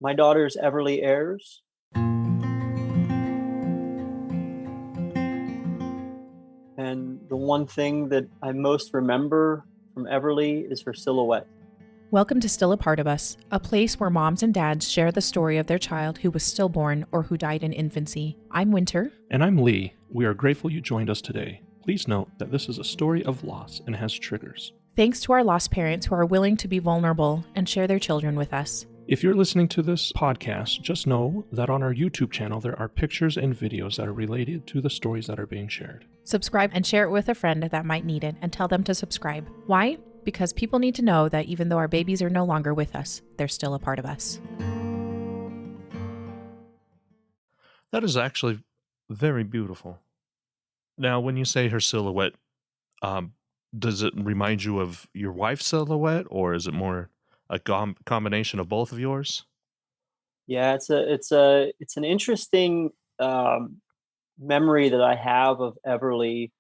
My daughter's Everly Ayers, and the one thing that I most remember from Everly is her silhouette. Welcome to Still a Part of Us, a place where moms and dads share the story of their child who was stillborn or who died in infancy. I'm Winter. And I'm Lee. We are grateful you joined us today. Please note that this is a story of loss and has triggers. Thanks to our lost parents who are willing to be vulnerable and share their children with us. If you're listening to this podcast, just know that on our YouTube channel there are pictures and videos that are related to the stories that are being shared. Subscribe and share it with a friend that might need it, and tell them to subscribe. Why? Because people need to know that even though our babies are no longer with us, they're still a part of us. That is actually very beautiful. Now, when you say her silhouette, does it remind you of your wife's silhouette, or is it more a combination of both of yours? Yeah, it's an interesting memory that I have of Everly,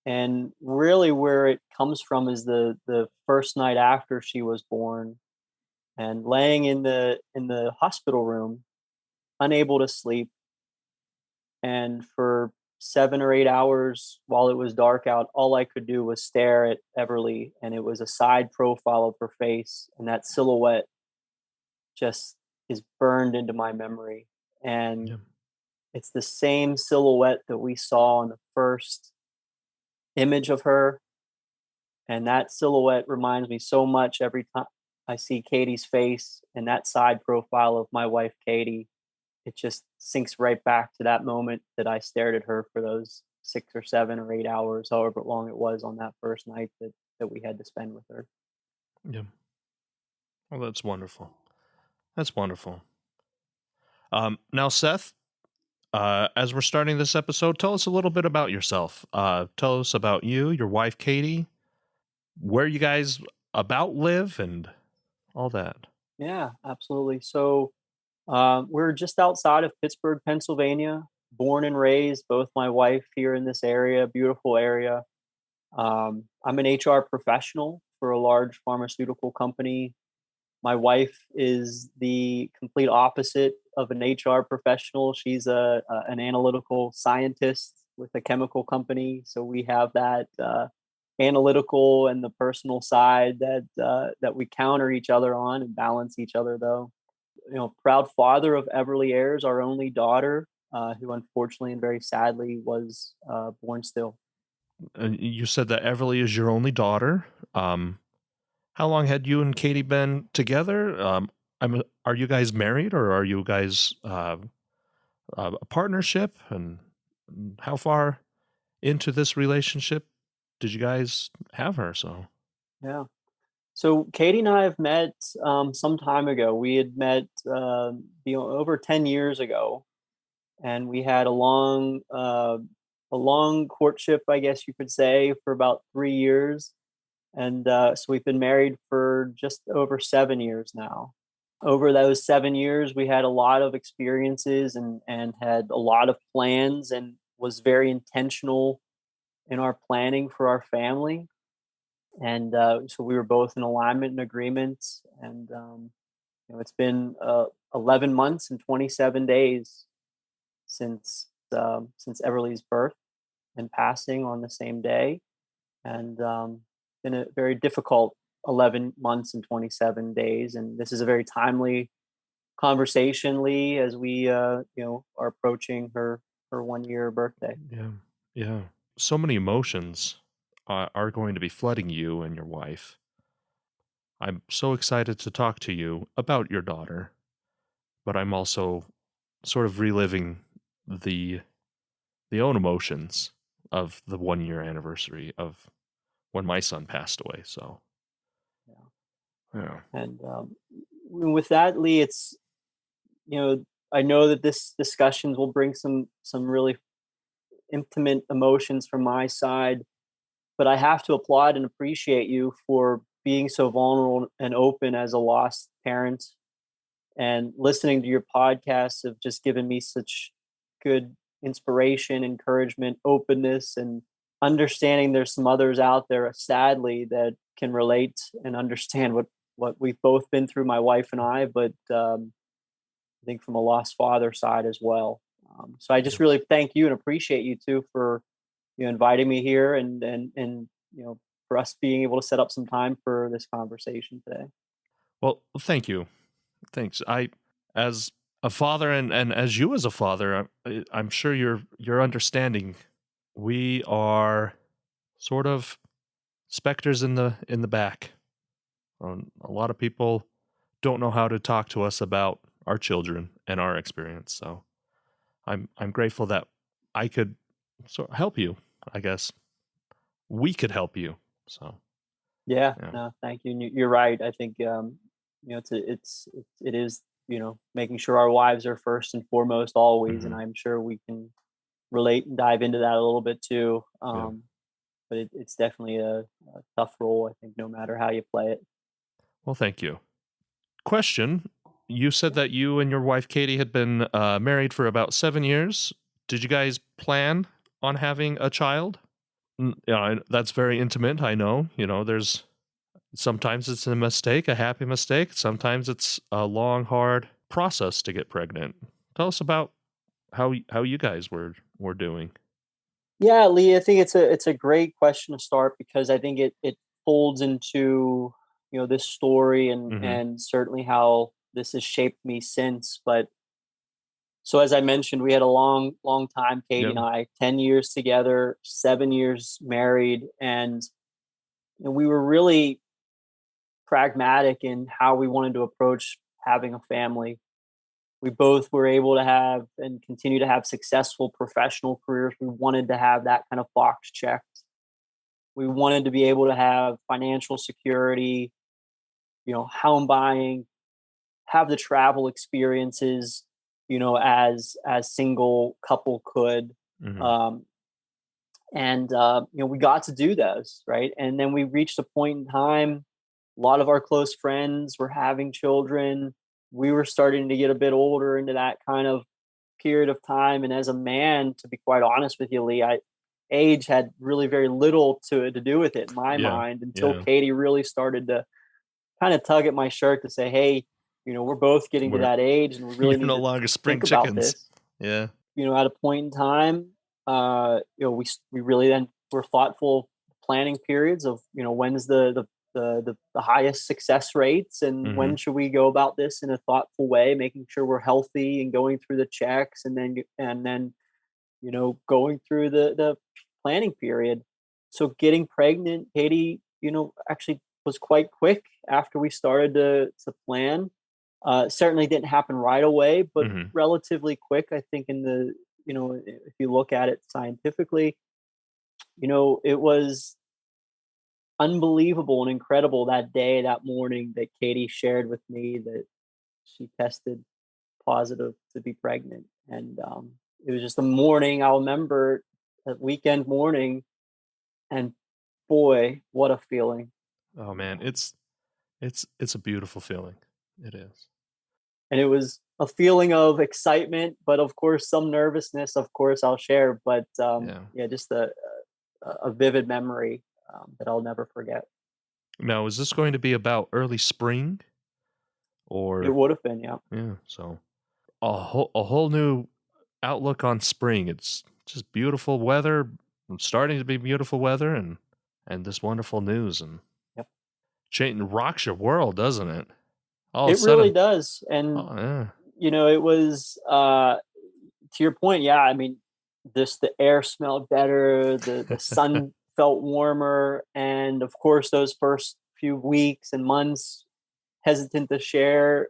and really where it comes from is the first night after she was born, and laying in the hospital room, unable to sleep, and for 7 or 8 hours while it was dark out, all I could do was stare at Everly, and it was a side profile of her face, and that silhouette just is burned into my memory. And Yeah. it's the same silhouette that we saw in the first image of her. And that silhouette reminds me so much every time I see Katie's face and that side profile of my wife, Katie. It just sinks right back to that moment that I stared at her for those 6 or 7 or 8 hours, however long it was on that first night that we had to spend with her. Yeah. Well, that's wonderful. That's wonderful. Now, Seth, as we're starting this episode, tell us a little bit about yourself. Tell us about you, your wife, Katie, where you guys about live, and all that. Yeah, absolutely. So we're just outside of Pittsburgh, Pennsylvania, born and raised, both my wife here in this area, beautiful area. I'm an HR professional for a large pharmaceutical company. My wife is the complete opposite of an HR professional. She's an analytical scientist with a chemical company. So we have that analytical and the personal side that we counter each other on and balance each other, though. Proud father of Everly Ayers, our only daughter, who unfortunately and very sadly was born still. And you said that Everly is your only daughter. How long had you and Katie been together? Are you guys married, or are you guys a partnership? And how far into this relationship did you guys have her? So, Yeah. So Katie and I have met some time ago. We had met over 10 years ago, and we had a long courtship, I guess you could say, for about 3 years. And so we've been married for just over 7 years now. Over those 7 years, we had a lot of experiences and had a lot of plans, and was very intentional in our planning for our family. And so we were both in alignment and agreement. And it's been 11 months and 27 days since Everly's birth and passing on the same day, and been a very difficult 11 months and 27 days. And this is a very timely conversation, Lee, as we are approaching her 1 year birthday. yeah, yeah. So many emotions are going to be flooding you and your wife. I'm so excited to talk to you about your daughter, but I'm also sort of reliving the own emotions of the 1 year anniversary of when my son passed away. So, yeah. And with that, Lee, it's I know that this discussions will bring some really intimate emotions from my side, but I have to applaud and appreciate you for being so vulnerable and open as a lost parent. And listening to your podcasts have just given me such good inspiration, encouragement, openness, and understanding there's some others out there, sadly, that can relate and understand what we've both been through, my wife and I. But think from a lost father side as well. So I just Yeah. really thank you and appreciate you too for inviting me here and for us being able to set up some time for this conversation today. Well, thank you. Thanks. As a father, and as you as a father, I'm sure you're understanding. We are sort of specters in the back. A lot of people don't know how to talk to us about our children and our experience. So I'm grateful that I could help you. I guess we could help you. So Yeah, yeah. no, thank you. And you're right. I think it is making sure our lives are first and foremost always, and Hmm. I'm sure we can relate and dive into that a little bit too. Yeah. But it's definitely a tough role. I think no matter how you play it. Well, thank you. Question: you said Yeah. that you and your wife Katie had been married for about 7 years. Did you guys plan on having a child? Yeah, that's very intimate. I know. There's sometimes it's a mistake, a happy mistake. Sometimes it's a long, hard process to get pregnant. Tell us about how you guys were doing. Yeah, Lee, I think it's a great question to start because I think it folds into this story Hmm. and certainly how this has shaped me since. But so as I mentioned, we had a long time, Katie Yep. and I, 10 years together, 7 years married, and we were really pragmatic in how we wanted to approach having a family. We both were able to have and continue to have successful professional careers. We wanted to have that kind of box checked. We wanted to be able to have financial security, home buying, have the travel experiences, as single couple could. Hmm. Um, and we got to do those, right? And then we reached a point in time. A lot of our close friends were having children. We were starting to get a bit older into that kind of period of time. And as a man, to be quite honest with you, Lee, age had really very little to do with it in my Yeah. mind until Yeah. Katie really started to kind of tug at my shirt to say, "Hey, we're both getting to We're that age, and we really you're need no to longer spring think about chickens. this." Yeah. At a point in time, we really then were thoughtful planning periods of when's the highest success rates and Hmm. when should we go about this in a thoughtful way, making sure we're healthy and going through the checks and then going through the planning period. So getting pregnant, Katie, actually was quite quick after we started to plan. Certainly didn't happen right away, but Hmm. relatively quick. I think if you look at it scientifically, it was unbelievable and incredible that day, that morning that Katie shared with me that she tested positive to be pregnant. And it was just a morning I'll remember, that weekend morning, and boy, what a feeling. Oh man, Um, it's a beautiful feeling. It is. and it was a feeling of excitement, but of course some nervousness, of course I'll share, but Yeah. yeah, just a vivid memory that I'll never forget. Now, is this going to be about early spring It or would have been, yeah. yeah, so a whole new outlook on spring. It's just beautiful weather, starting to be beautiful weather and this wonderful news and Yep. rocks your world, doesn't it? All of a It really sudden, does. And oh yeah. it was to your point, yeah, I mean, the air smelled better, the sun felt warmer, and of course those first few weeks and months, hesitant to share,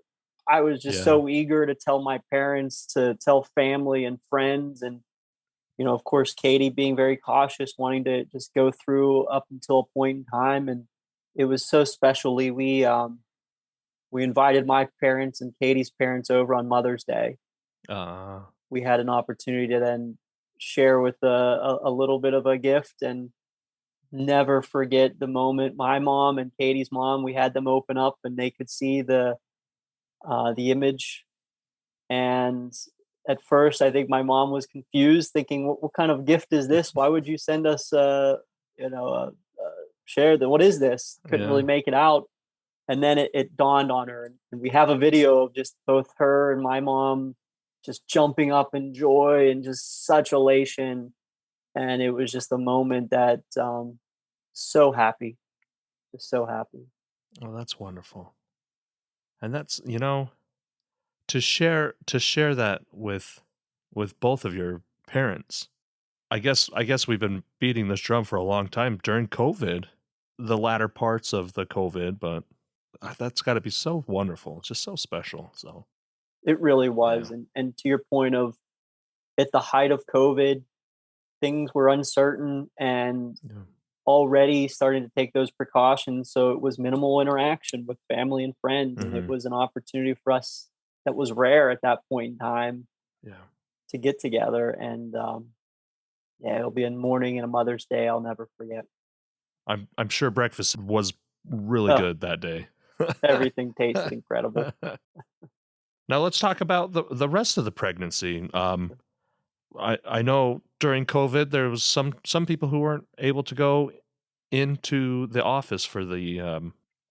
I was just Yeah. so eager to tell my parents, to tell family and friends, and of course Katie being very cautious, wanting to just go through up until a point in time. And it was so specially we invited my parents and Katie's parents over on Mother's Day. Uh We had an opportunity to then share with a little bit of a gift, and never forget the moment my mom and Katie's mom, we had them open up and they could see the image. And at first I think my mom was confused, thinking, what kind of gift is this? Why would you send us share that? What is this? Couldn't really yeah. make it out. And then it dawned on her, and we have a video of just both her and my mom just jumping up in joy and just such elation. And it was just a moment that so happy, just so happy. Oh, that's wonderful. And that's, to share that with both of your parents. I guess we've been beating this drum for a long time during COVID, the latter parts of the COVID, but that's got to be so wonderful. It's just so special. So, It really was. yeah. And to your point of at the height of COVID, things were uncertain and Yeah. already starting to take those precautions. So it was minimal interaction with family and friends. And it Mhm. was an opportunity for us that was rare at that point in time Yeah. to get together. And yeah, it'll be a morning and a Mother's Day I'll never forget. I'm sure breakfast was really Oh, good that day. everything tasted incredible. Now let's talk about the rest of the pregnancy. I know during COVID there was some people who weren't able to go into the office for the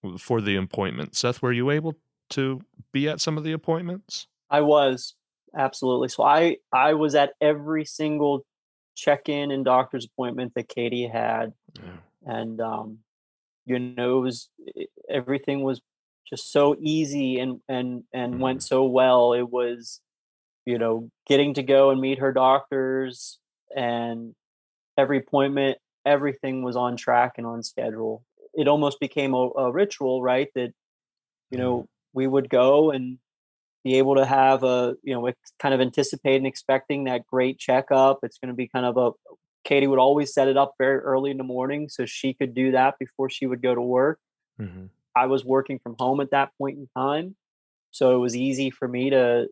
appointment. Seth, were you able to be at some of the appointments? I was, absolutely. So I was at every single check-in and doctor's appointment that Katie had, Yeah. and it was everything was just so easy and went Mhm. so well. It was, getting to go and meet her doctors, and every appointment, everything was on track and on schedule. It almost became a ritual, right? That Yeah. we would go and be able to have kind of anticipating, expecting that great checkup. It's going to be kind of Katie would always set it up very early in the morning so she could do that before she would go to work. Mhm. I was working from home at that point in time, so it was easy for me to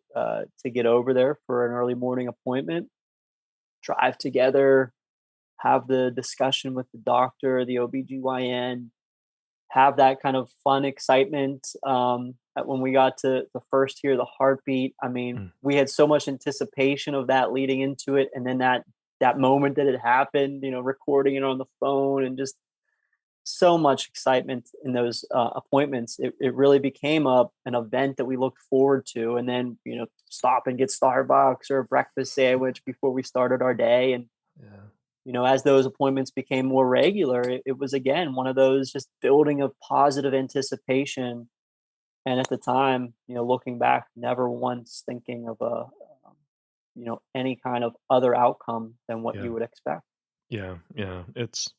get over there for an early morning appointment, drive together, have the discussion with the doctor, the OBGYN, have that kind of fun excitement. That when we got to the first hear the heartbeat, I mean, Mm. we had so much anticipation of that leading into it, and then that moment that it happened, recording it on the phone, and just so much excitement in those appointments. It really became an event that we looked forward to, and then stop and get Starbucks or a breakfast sandwich before we started our day. And Yeah. as those appointments became more regular, it was again one of those just building of positive anticipation. And at the time, looking back, never once thinking of any kind of other outcome than what Yeah. you would expect. Yeah. Yeah. It's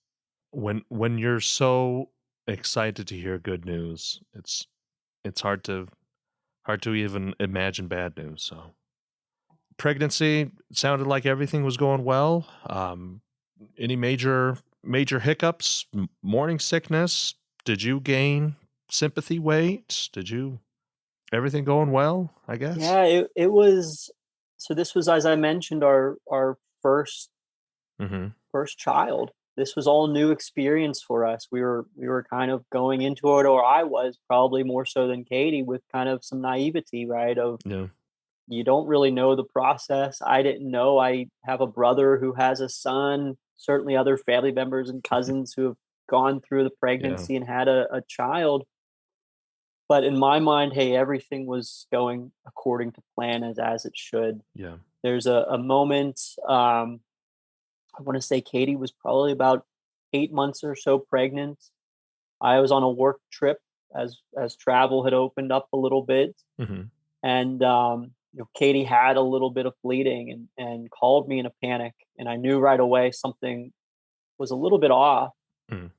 when you're so excited to hear good news, it's hard to even imagine bad news. So pregnancy sounded like everything was going well. Any major hiccups? Morning sickness? Did you gain sympathy weight? Did you everything going well? I guess. Yeah, it was. So this was, as I mentioned, our Mm-hmm. first child. This was all new experience for us. We were kind of going into it, or I was probably more so than Katie, with kind of some naivety, right? Of Yeah. you don't really know the process. I didn't know. I have a brother who has a son, certainly other family members and cousins who have gone through the Yeah. pregnancy and had a child. But in my mind, hey, everything was going according to plan, as it should. Yeah. There's a moment, I want to say Katie was probably about 8 months or so pregnant. I was on a work trip as travel had opened up a little bit, Mm-hmm. and Katie had a little bit of bleeding and called me in a panic, and I knew right away something was a little bit off. Mm.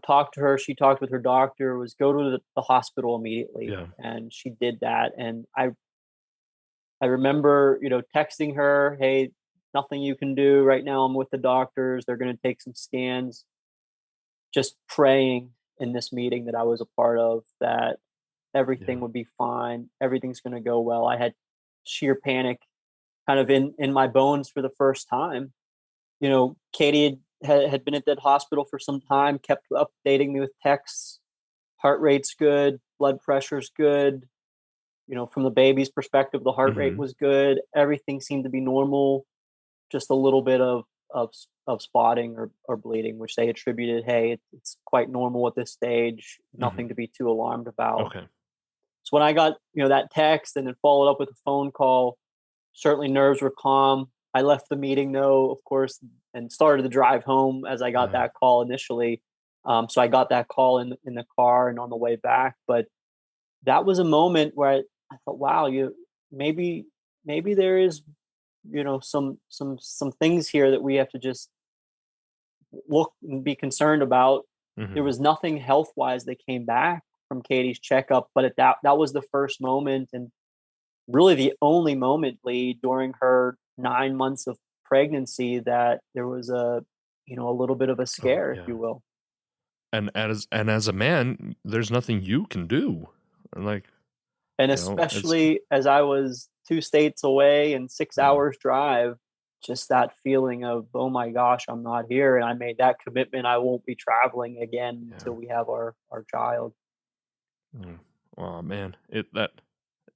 Talked to her. She talked with her doctor. Was go to the hospital immediately, Yeah. and she did that. And I remember texting her, "Hey, nothing you can do right now. I'm with the doctors. They're going to take some scans." Just praying in this meeting that I was a part of that everything Yeah. would be fine. Everything's going to go well. I had sheer panic kind of in my bones for the first time. Katie had been at that hospital for some time, kept updating me with texts. Heart rate's good, blood pressure's good. From the baby's perspective, the heart rate Mm-hmm. was good. Everything seemed to be normal. Just a little bit of of spotting or bleeding, which they attributed, hey, it's quite normal at this stage, Hmm. nothing to be too alarmed about. Okay. So when I got, that text and then followed up with a phone call, certainly nerves were calm. I left the meeting though, of course, and started the drive home as I got Yeah. that call initially. So I got that call in the car and on the way back. But that was a moment where I thought, wow, maybe maybe there is, some things here that we have to just look and be concerned about. There Hmm. was nothing health wise that came back from Katie's checkup, but that was the first moment and really the only moment, Lee, during her 9 months of pregnancy that there was a little bit of a Oh scare, if yeah. you will. And as a man, there's nothing you can do. Like, And it's especially as I was 2 states away and six yeah, hours drive, just that feeling of, oh my gosh, I'm not here. And I made that commitment. I won't be traveling again yeah. until we have our child. Mm. Oh man,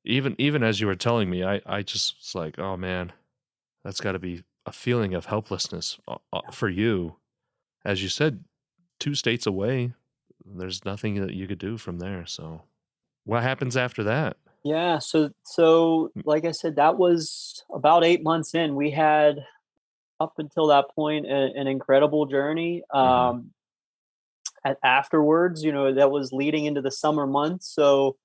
even as you were telling me, I just was like, oh man, that's got to be a feeling of helplessness for you. As you said, 2 states away, there's nothing that you could do from there. So, what happens after that? Yeah, so like I said, that was about 8 months in. We had up until that point an incredible journey. Mm-hmm. Afterwards, that was leading into the summer months. So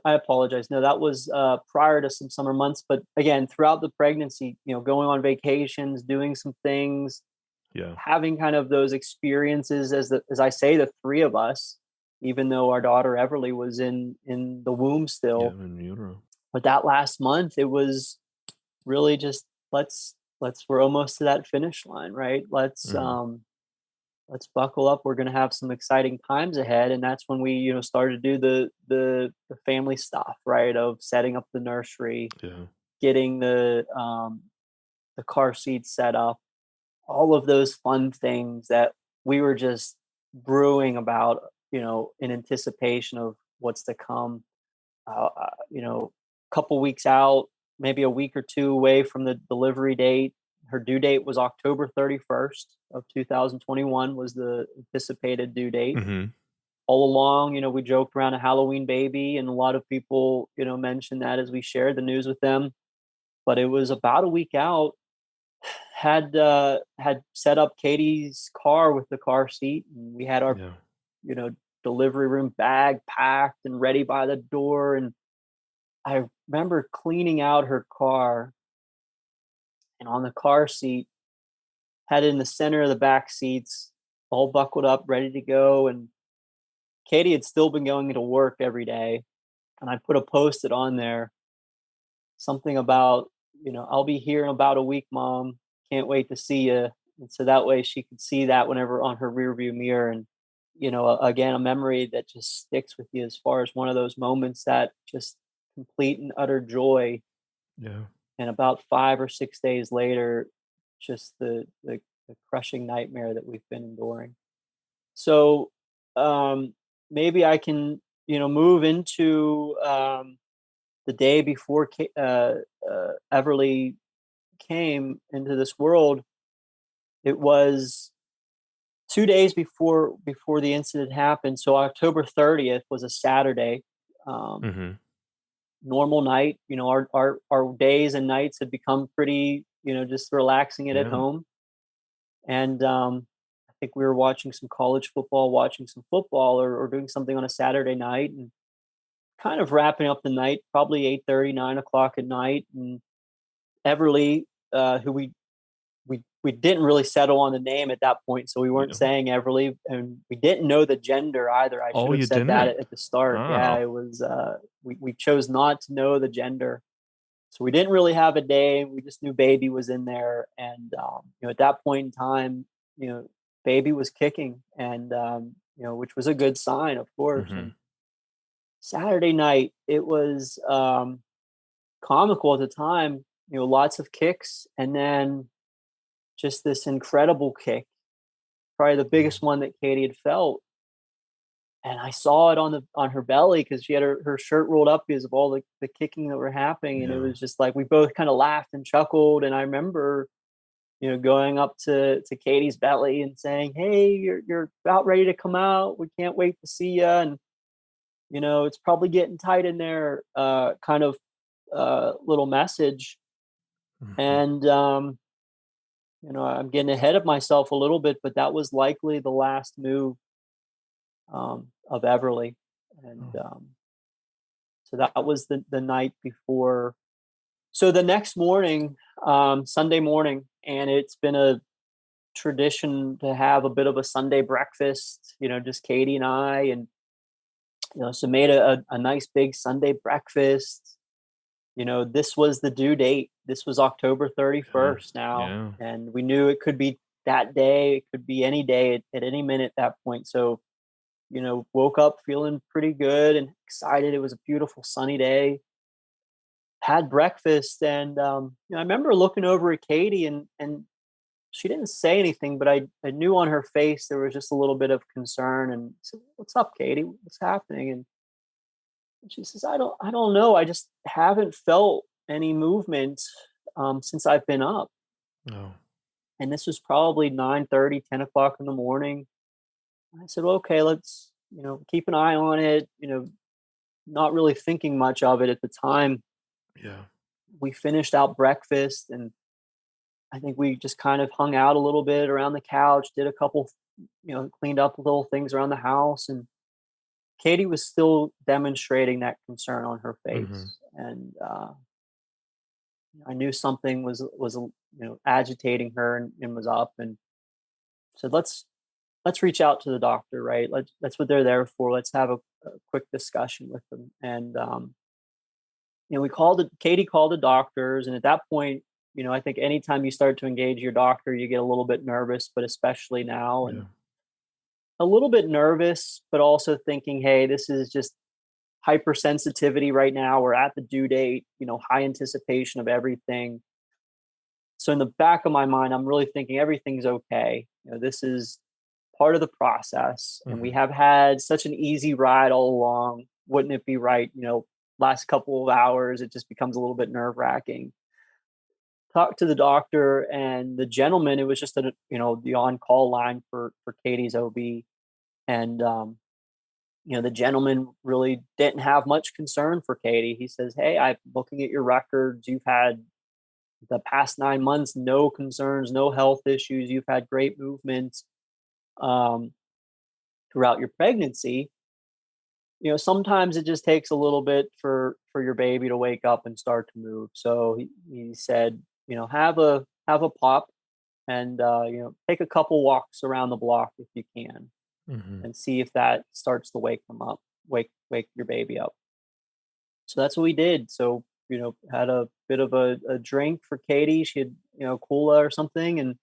I apologize. No, that was prior to some summer months. But again, throughout the pregnancy, going on vacations, doing some things, Yeah, having kind of those experiences as I say, the three of us, even though our daughter Everly was in the womb yeah, still. in utero. But that last month, it was really just we're almost to that finish line, right? Mm-hmm. Let's buckle up. We're going to have some exciting times ahead, and that's when we, started to do the family stuff, right? Of setting up the nursery, Yeah, getting the car seat set up, all of those fun things that we were just brewing about, in anticipation of what's to come. Couple weeks out, maybe a week or two away from the delivery date. Her due date was October 31st of 2021 was the anticipated due date. mm-hmm. All along, we joked around a Halloween baby, and a lot of people, mentioned that as we shared the news with them. But it was about a week out. Had set up Katie's car with the car seat, and we had our, Yeah, you know, delivery room bag packed and ready by the door. And I remember cleaning out her car, and on the car seat, had it in the center of the back seats, all buckled up, ready to go. And Katie had still been going to work every day. And I put a post-it on there, something about, I'll be here in about a week, mom. Can't wait to see you. And so that way she could see that whenever on her rear view mirror. And, again, a memory that just sticks with you as far as one of those moments that just complete and utter joy. yeah. And about 5 or 6 days later, just the crushing nightmare that we've been enduring. So um, maybe I can, move into the day before Everly came into this world. It was 2 days before the incident happened. So October 30th was a Saturday. Um, Mm-hmm. Normal night. Our days and nights had become pretty, just relaxing it at Yeah, home. And I think we were watching some college football, watching some football, or doing something on a Saturday night, and kind of wrapping up the night, probably 8:30, 9 o'clock at night. And Everly, who we didn't really settle on the name at that point, so we weren't yeah. saying Everly, and we didn't know the gender either. I should Oh, have you said that didn't? at the start. Yeah, Oh, it was we chose not to know the gender. So we didn't really have a day. We just knew baby was in there, and at that point in time, you know, baby was kicking, and which was a good sign, of course. mm-hmm. And Saturday night, it was comical at the time. Lots of kicks, and then just this incredible kick, probably the Yeah, biggest one that Katie had felt. And I saw it on her belly because she had her shirt rolled up because of all the kicking that were happening. And it yeah. was just like we both kind of laughed and chuckled. And I remember going up to Katie's belly and saying, "Hey, you're about ready to come out. We can't wait to see you." And it's probably getting tight in there, kind of little message. Mhm. And I'm getting ahead of myself a little bit, but that was likely the last move of Everly. And Oh. so that was the night before. So the next morning, Sunday morning, and it's been a tradition to have a bit of a Sunday breakfast, just Katie and I, and so made a nice big Sunday breakfast. This was the due date. This was October Yeah. 31st now, Yeah. and we knew it could be that day. It could be any day at any minute at that point. So, woke up feeling pretty good and excited. It was a beautiful sunny day. Had breakfast, and I remember looking over at Katie, and she didn't say anything, but I knew on her face there was just a little bit of concern. And I said, "What's up, Katie? What's happening?" And she says, "I don't know. I just haven't felt any movement since I've been up." Oh. And this was probably 9:30, 10 o'clock in the morning. I said, "Well, okay, let's keep an eye on it." Not really thinking much of it at the time. Yeah. We finished out breakfast, and I think we just kind of hung out a little bit around the couch, did a couple, cleaned up little things around the house, and Katie was still demonstrating that concern on her Hmm. face. And I knew something was agitating her, and was up, and said, let's reach out to the doctor, right? That's what they're there for. Let's have a quick discussion with them. And we called it. Katie called the doctors, and at that point, I think anytime you start to engage your doctor, you get a little bit nervous, but especially now, Yeah. and a little bit nervous, but also thinking, hey, this is just hypersensitivity right now. We're at the due date, high anticipation of everything. So in the back of my mind, I'm really thinking everything's okay. This is part of the process, and we Hmm. have had such an easy ride all along. Wouldn't it be right? Last couple of hours, it just becomes a little bit nerve wracking. Talked to the doctor, and the gentleman. It was just the on call line for Katie's OB, and the gentleman really didn't have much concern for Katie. He says, "Hey, I'm looking at your records. You've had the past 9 months, no concerns, no health issues. You've had great movements um, throughout your pregnancy. Sometimes it just takes a little bit for your baby to wake up and start to move." So he said, have a pop, and take a couple walks around the block if you can, Hmm. and see if that starts to wake them up, wake your baby up. So that's what we did. So, had a bit of a drink for Katie. She had, cola or something. And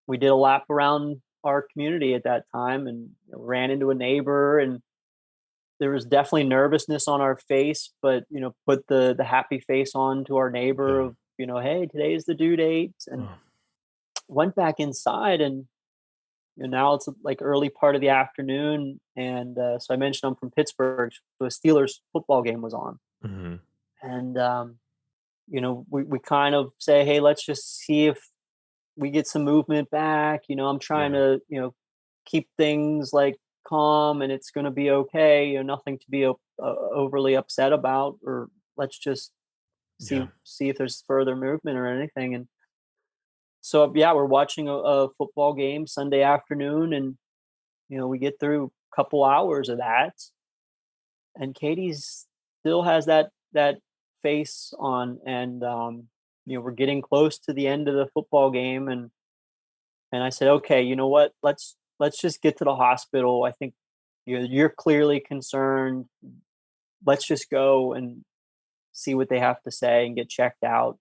we did a lap around our community at that time, and ran into a neighbor. And there was definitely nervousness on our face, but, put the happy face on to our neighbor Yeah. of, hey, today's the due date. And Oh. went back inside, and now it's like early part of the afternoon. And so I mentioned I'm from Pittsburgh. So a Steelers football game was on. Hmm. And we kind of say, hey, let's just see if we get some movement back. I'm trying Yeah. to keep things like calm, and it's going to be okay. Nothing to be overly upset about, or let's just see Yeah. see if there's further movement or anything. And so yeah, we're watching a football game Sunday afternoon, and we get through a couple hours of that, and Katie's still has that face on. And we're getting close to the end of the football game, and I said, okay, you know what, let's just get to the hospital. I think you're clearly concerned. Let's just go and see what they have to say and get checked out.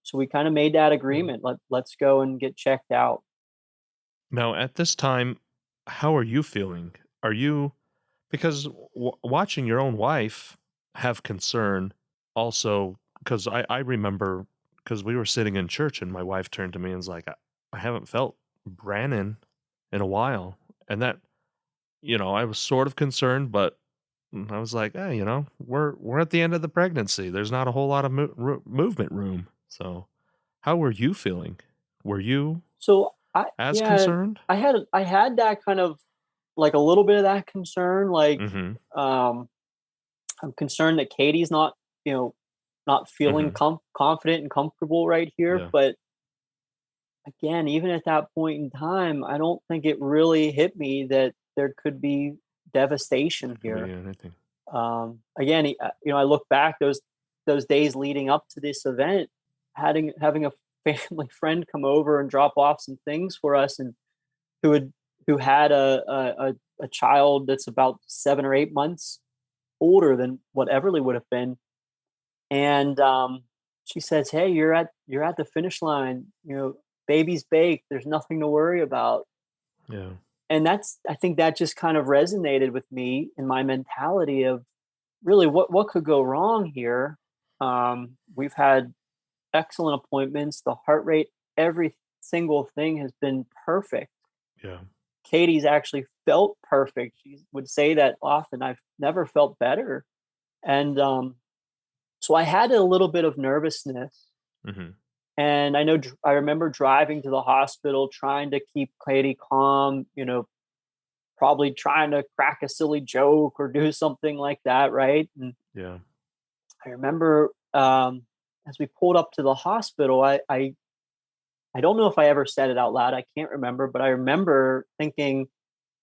So we kind of made that Yeah. agreement. Let's go and get checked out. Now, at this time, how are you feeling? Are you, because watching your own wife have concern also, because I remember, because we were sitting in church and my wife turned to me and was like, I haven't felt Brannon in a while. And that, I was sort of concerned, but I was like, we're at the end of the pregnancy. There's not a whole lot of movement room. So how were you feeling Were you So as yeah, concerned? I had that kind of like a little bit of that concern. Like, Mhm. um, I'm concerned that Katie's not, not feeling Mhm. confident and comfortable right here. Yeah. But again, even at that point in time, I don't think it really hit me that there could be devastation It can be here. anything. Again, I look back those days leading up to this event, having a family friend come over and drop off some things for us, and who had who had a child that's about 7 or 8 months older than what Everly would have been, and she says, "Hey, you're at the finish line. Baby's baked. There's nothing to worry about." Yeah. And I think that just kind of resonated with me in my mentality of really what could go wrong here. We've had excellent appointments. The heart rate, every single thing has been perfect. Yeah. Katie's actually felt perfect. She would say that often. I've never felt better. And so I had a little bit of nervousness. Mhm. And I remember driving to the hospital, trying to keep Katie calm, probably trying to crack a silly joke or do something like that, right? And Yeah. I remember, as we pulled up to the hospital, I don't know if I ever said it out loud. I can't remember, but I remember thinking,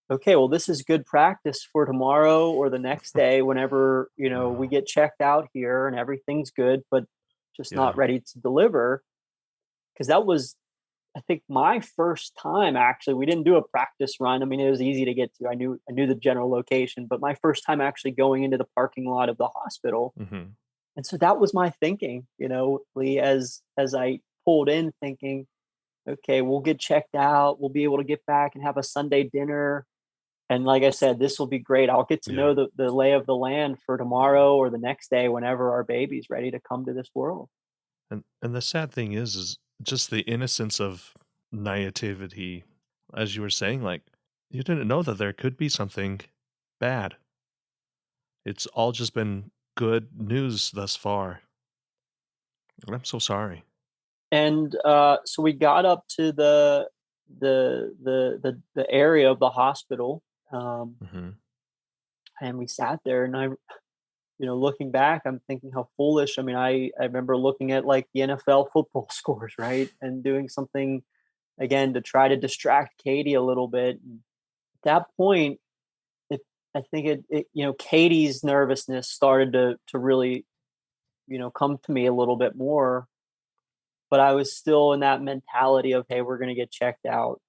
okay, well, this is good practice for tomorrow or the next day whenever, we Wow. get checked out here and everything's good, but just not Yeah. ready to deliver. Because that was, I think, my first time actually. We didn't do a practice run. I mean, it was easy to get to. I knew the general location, but my first time actually going into the parking lot of the hospital. Mhm. And so that was my thinking, Lee, as I pulled in thinking, okay, we'll get checked out. We'll be able to get back and have a Sunday dinner. And like I said, this will be great. I'll get to Yeah. know the lay of the land for tomorrow or the next day whenever our baby's ready to come to this world. And the sad thing is just the innocence of naivety, as you were saying, like, you didn't know that there could be something bad. It's all just been good news thus far. And I'm so sorry. And so we got up to the area of the hospital, um, Mhm. and we sat there. And looking back, I'm thinking how foolish. I mean, I remember looking at like the NFL football scores, right, and doing something again to try to distract Katie a little bit. And at that point, it I think Katie's nervousness started to really come to me a little bit more. But I was still in that mentality of, hey, we're gonna get checked out.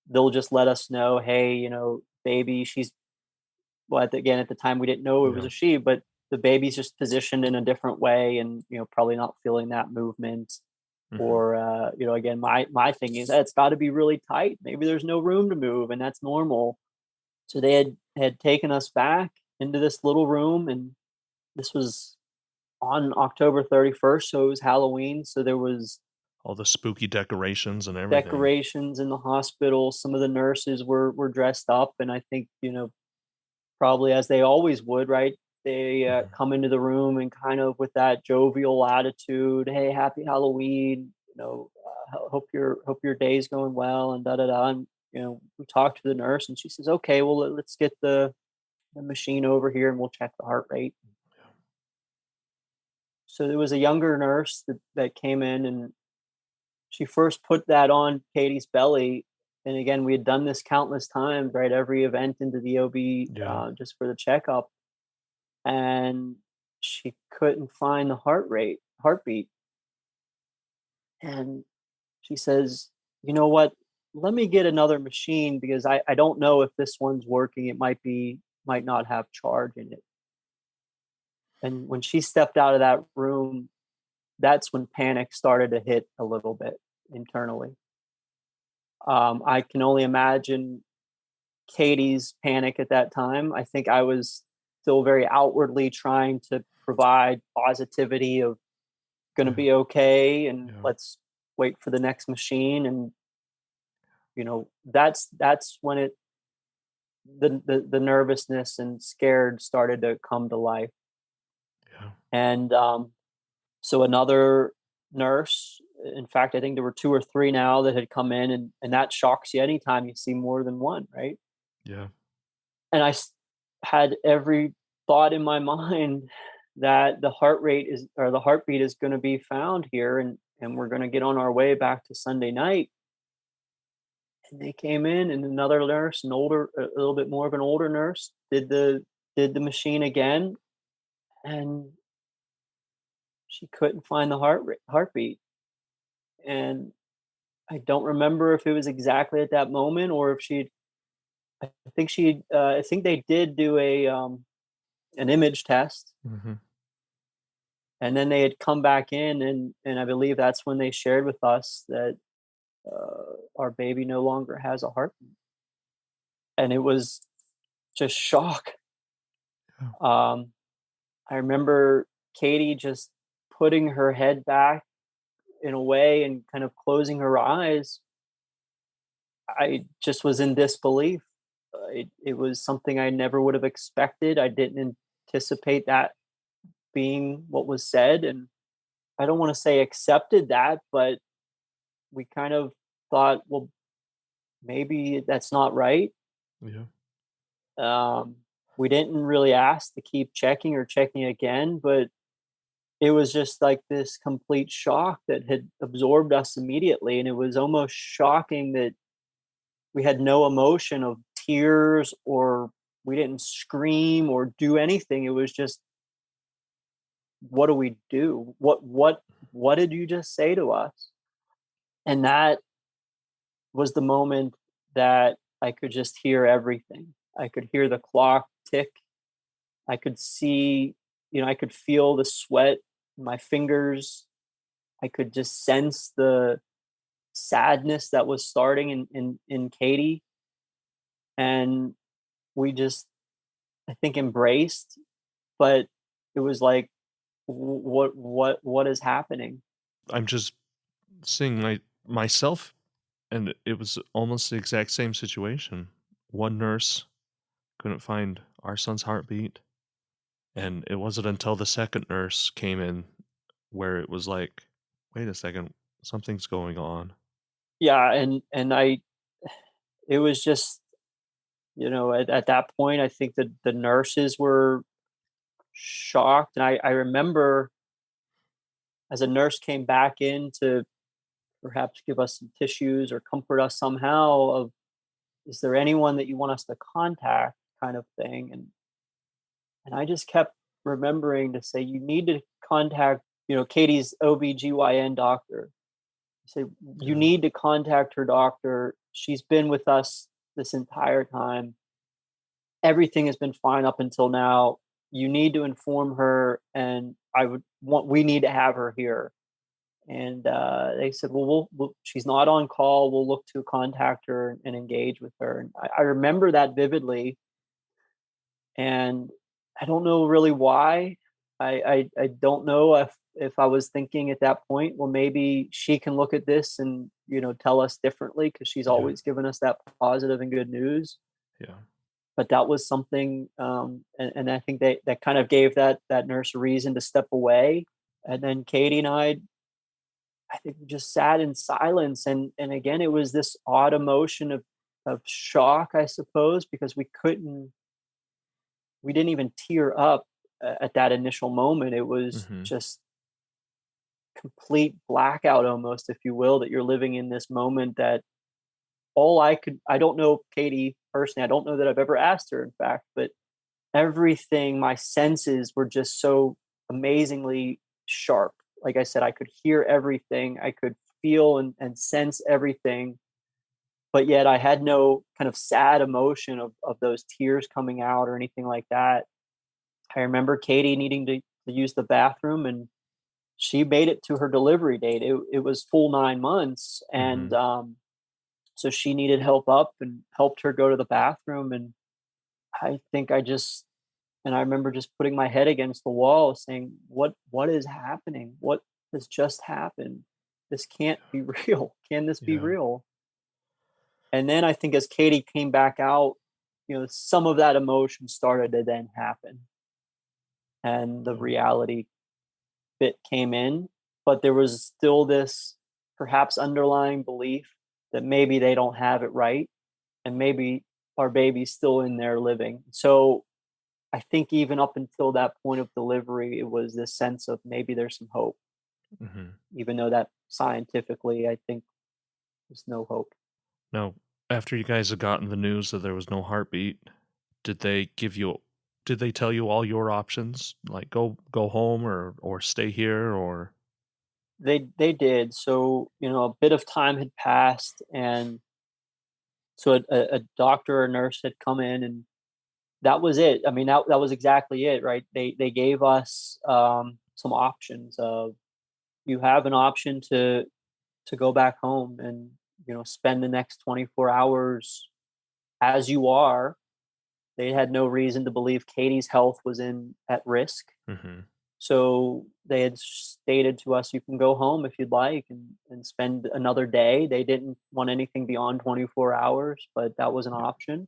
They'll just let us know, hey, baby, she's well, again, at the time we didn't know it was Yeah. a she, but the baby's just positioned in a different way, and probably not feeling that movement. Mhm. Or again, my thing is that it's got to be really tight. Maybe there's no room to move, and that's normal. So they had taken us back into this little room, and this was on October 31st, so it was Halloween. So there was All the spooky decorations and everything. decorations in the hospital. Some of the nurses were dressed up, and I think probably as they always would, right? They Mhm. come into the room and kind of with that jovial attitude. Hey, happy Halloween! Hope your day's going well, and da da da. And we talked to the nurse, and she says, "Okay, well let's get the machine over here, and we'll check the heart rate." So there was a younger nurse that came in, and she first put that on Katie's belly. And again, we had done this countless times, right? Every event into the OB, Yeah. just for the checkup, and she couldn't find the heartbeat. And she says, "You know what? Let me get another machine because I don't know if this one's working. It might not have charge in it." And when she stepped out of that room, that's when panic started to hit a little bit internally. I can only imagine Katie's panic at that time. I think I was still very outwardly trying to provide positivity of gonna Yeah. be okay and Yeah. let's wait for the next machine. And that's when the nervousness and scared started to come to life. Yeah. And so another nurse. In fact, I think there were 2 or 3 now that had come in, and that shocks you anytime you see more than one, right? Yeah. And had every thought in my mind that the heartbeat is gonna be found here, and we're gonna get on our way back to Sunday night. And they came in, and another nurse, a little bit more of an older nurse, did the machine again, and she couldn't find the heartbeat. And I don't remember if it was exactly at that moment or if I think they did do an image test, Hmm. and then they had come back in, and I believe that's when they shared with us that our baby no longer has a heartbeat, and it was just shock. Yeah. Um, I remember Katie just putting her head back in a way and kind of closing her eyes. I just was in disbelief. It was something I never would have expected. I didn't anticipate that being what was said, and I don't want to say accepted that, but we kind of thought, well, maybe that's not right. Yeah. Um, we didn't really ask to keep checking or checking again, but it was just like this complete shock that had absorbed us immediately, and it was almost shocking that we had no emotion of tears, or we didn't scream or do anything. It was just, what do we do? What did you just say to us? And that was the moment that I could just hear everything. I could hear the clock tick. I could see, I could feel the sweat in my fingers. I could just sense the sadness that was starting in Katie. And we just, I think, embraced, but it was like, what is happening? I'm just seeing myself, and it was almost the exact same situation. One nurse couldn't find our son's heartbeat, and it wasn't until the second nurse came in where it was like, wait a second, something's going on. Yeah, and it was just, at that point, I think that the nurses were shocked, and I remember as a nurse came back in to perhaps give us some tissues or comfort us somehow, of, is there anyone that you want us to contact, kind of thing. And I just kept remembering to say, you need to contact, Katie's OBGYN doctor. Say, you Yeah. need to contact her doctor. She's been with us this entire time. Everything has been fine up until now. You need to inform her, and we need to have her here. And they said, well, she's not on call. We'll look to contact her and engage with her. And I remember that vividly. And I don't know really why. I don't know if I was thinking at that point, well, maybe she can look at this and, tell us differently, because she's Yeah. always given us that positive and good news. Yeah. But that was something, and I think that kind of gave that nurse a reason to step away. And then Katie and I think we just sat in silence, and again, it was this odd emotion of shock, I suppose, because we didn't even tear up at that initial moment. It was Hmm. just complete blackout, almost, if you will, that you're living in this moment that I don't know Katie personally. I don't know that I've ever asked her, in fact, but everything, my senses were just so amazingly sharp. Like I said, I could hear everything, I could feel and sense everything, but yet I had no kind of sad emotion of those tears coming out or anything like that. I remember Katie needing to use the bathroom, and she made it to her delivery date. It was full 9 months, and Hmm. so she needed help up, and helped her go to the bathroom. And I think I remember just putting my head against the wall, saying, "What is happening? What has just happened? This can't be real. Can this be Yeah. real?" And then I think as Katie came back out, some of that emotion started to then happen, and the Yeah. reality bit came in. but there was still this perhaps underlying belief that maybe they don't have it right, and maybe our baby's still in there living. So I think even up until that point of delivery, it was this sense of maybe there's some hope, Hmm. even though that scientifically, I think there's no hope. Now, after you guys had gotten the news that there was no heartbeat, did they give you did they tell you all your options? Like go home or stay here or They did. So, a bit of time had passed, and so a doctor or nurse had come in, and that was it. I mean, that was exactly it, right? They gave us some options of, you have an option to go back home and spend the next 24 hours as you are. They had no reason to believe Katie's health was in at risk. Mhm. So they had stated to us, you can go home if you'd like and spend another day. They didn't want anything beyond 24 hours, but that was an Yeah. option.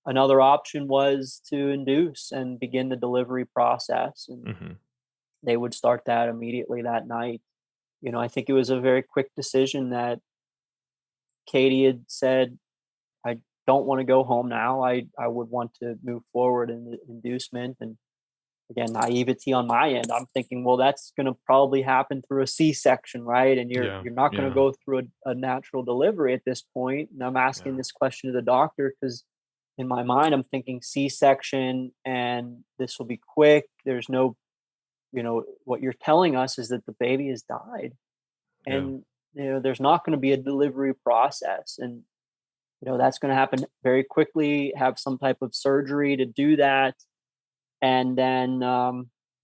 Another option was to induce and begin the delivery process. And Mhm. they would start that immediately that night. I think it was a very quick decision that Katie had said, I don't want to go home now. I would want to move forward in the inducement. And again, naivety on my end. I'm thinking, well, that's going to probably happen through a C-section, right? And you're Yeah. you're not going to Yeah. go through a natural delivery at this point. And I'm asking Yeah. this question to the doctor because in my mind, I'm thinking C-section, and this will be quick. There's no, what you're telling us is that the baby has died, Yeah. and there's not going to be a delivery process, and that's going to happen very quickly. Have some type of surgery to do that, and then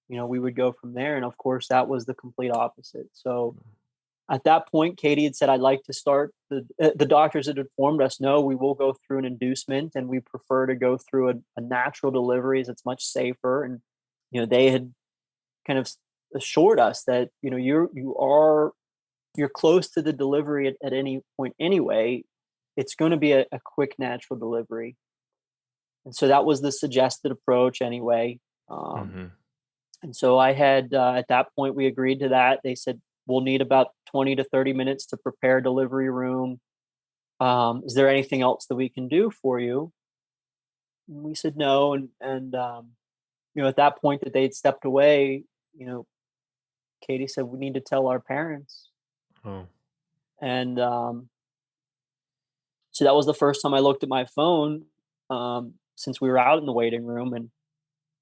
we would go from there. And of course, that was the complete opposite. So at that point, Katie had said, "I'd like to start." The doctors had informed us, "No, we will go through an inducement, and we prefer to go through a natural delivery, as it's much safer." And they had kind of assured us that you're close to the delivery at any point anyway. It's going to be a quick natural delivery, and so that was the suggested approach anyway. Um, Mhm. and so I had at that point we agreed to that. They said we'll need about 20 to 30 minutes to prepare delivery room. Is there anything else that we can do for you? And we said no, and at that point that they'd stepped away, you know, Katie said we need to tell our parents, Oh. and so that was the first time I looked at my phone, since we were out in the waiting room, and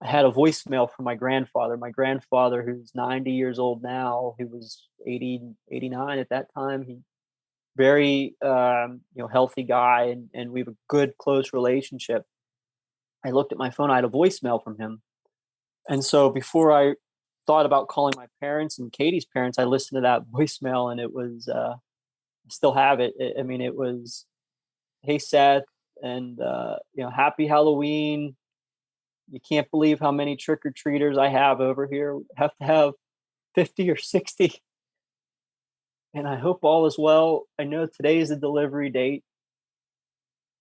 I had a voicemail from my grandfather. My grandfather, who's 90 years old now, he was 80, 89 at that time. He very healthy guy, and we have a good close relationship. I looked at my phone. I had a voicemail from him, and so before I thought about calling my parents and Katie's parents, I listened to that voicemail, and it was I still have it. I mean, it was, "Hey Seth, and happy Halloween. You can't believe how many trick or treaters I have over here. We have to have 50 or 60, and I hope all is well. I know today is the delivery date.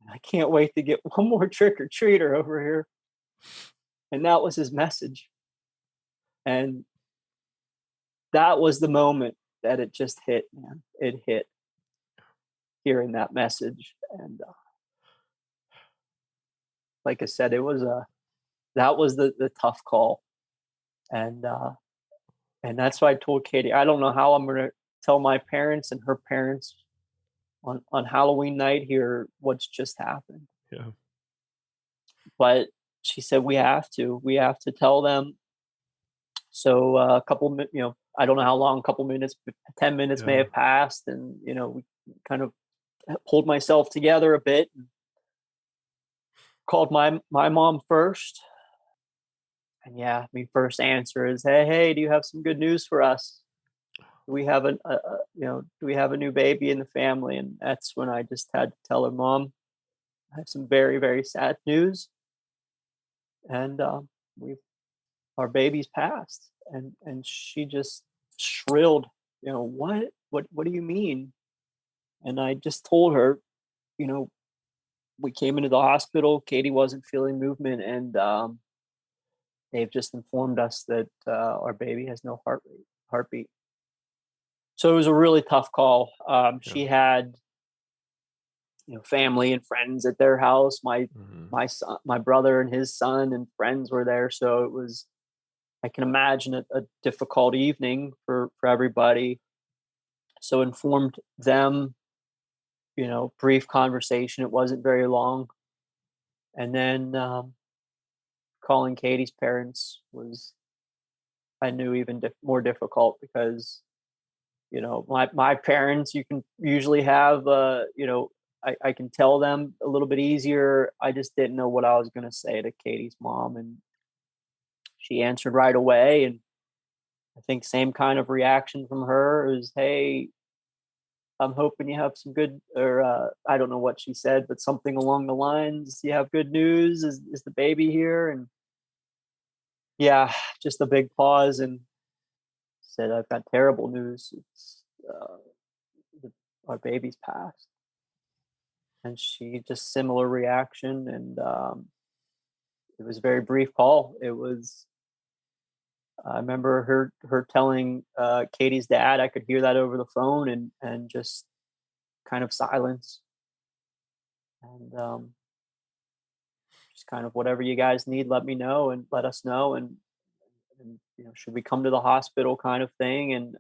I can't wait to get one more trick or treater over here." And that was his message. And that was the moment that it just hit, man. It hit, hearing that message. And like I said, it was that was the tough call. And that's why I told Katie, I don't know how I'm gonna tell my parents and her parents on Halloween night here what's just happened. Yeah. But she said we have to tell them. So a couple I don't know how long, a couple minutes, 10 minutes may Yeah. have passed, and we kind of pulled myself together a bit and called my mom first. And yeah, I mean, first answer is, hey, do you have some good news for us? Do we have do we have a new baby in the family? And that's when I just had to tell her, Mom, I have some very, very sad news. And we've our baby's passed. And she just shrilled, what do you mean? And I just told her, you know, we came into the hospital, Katie wasn't feeling movement, and they've just informed us that our baby has no heartbeat. So it was a really tough call. Yeah. She had, family and friends at their house. Mhm. My son, my brother and his son and friends were there. So it was, I can imagine a difficult evening for everybody. So informed them, brief conversation. It wasn't very long. And then calling Katie's parents was, I knew, even more difficult because, my parents, you can usually have, I can tell them a little bit easier. I just didn't know what I was going to say to Katie's mom. And she answered right away. And I think same kind of reaction from her is, "Hey, I'm hoping you have some good," or I don't know what she said, but something along the lines, "You have good news. Is the baby here?" And yeah, just a big pause and said, "I've got terrible news. It's the, our baby's passed." And she just similar reaction, and it was a very brief call. It was. I remember her telling Katie's dad. I could hear that over the phone, and just kind of silence, and just kind of, "Whatever you guys need, let me know and let us know, and should we come to the hospital, kind of thing, and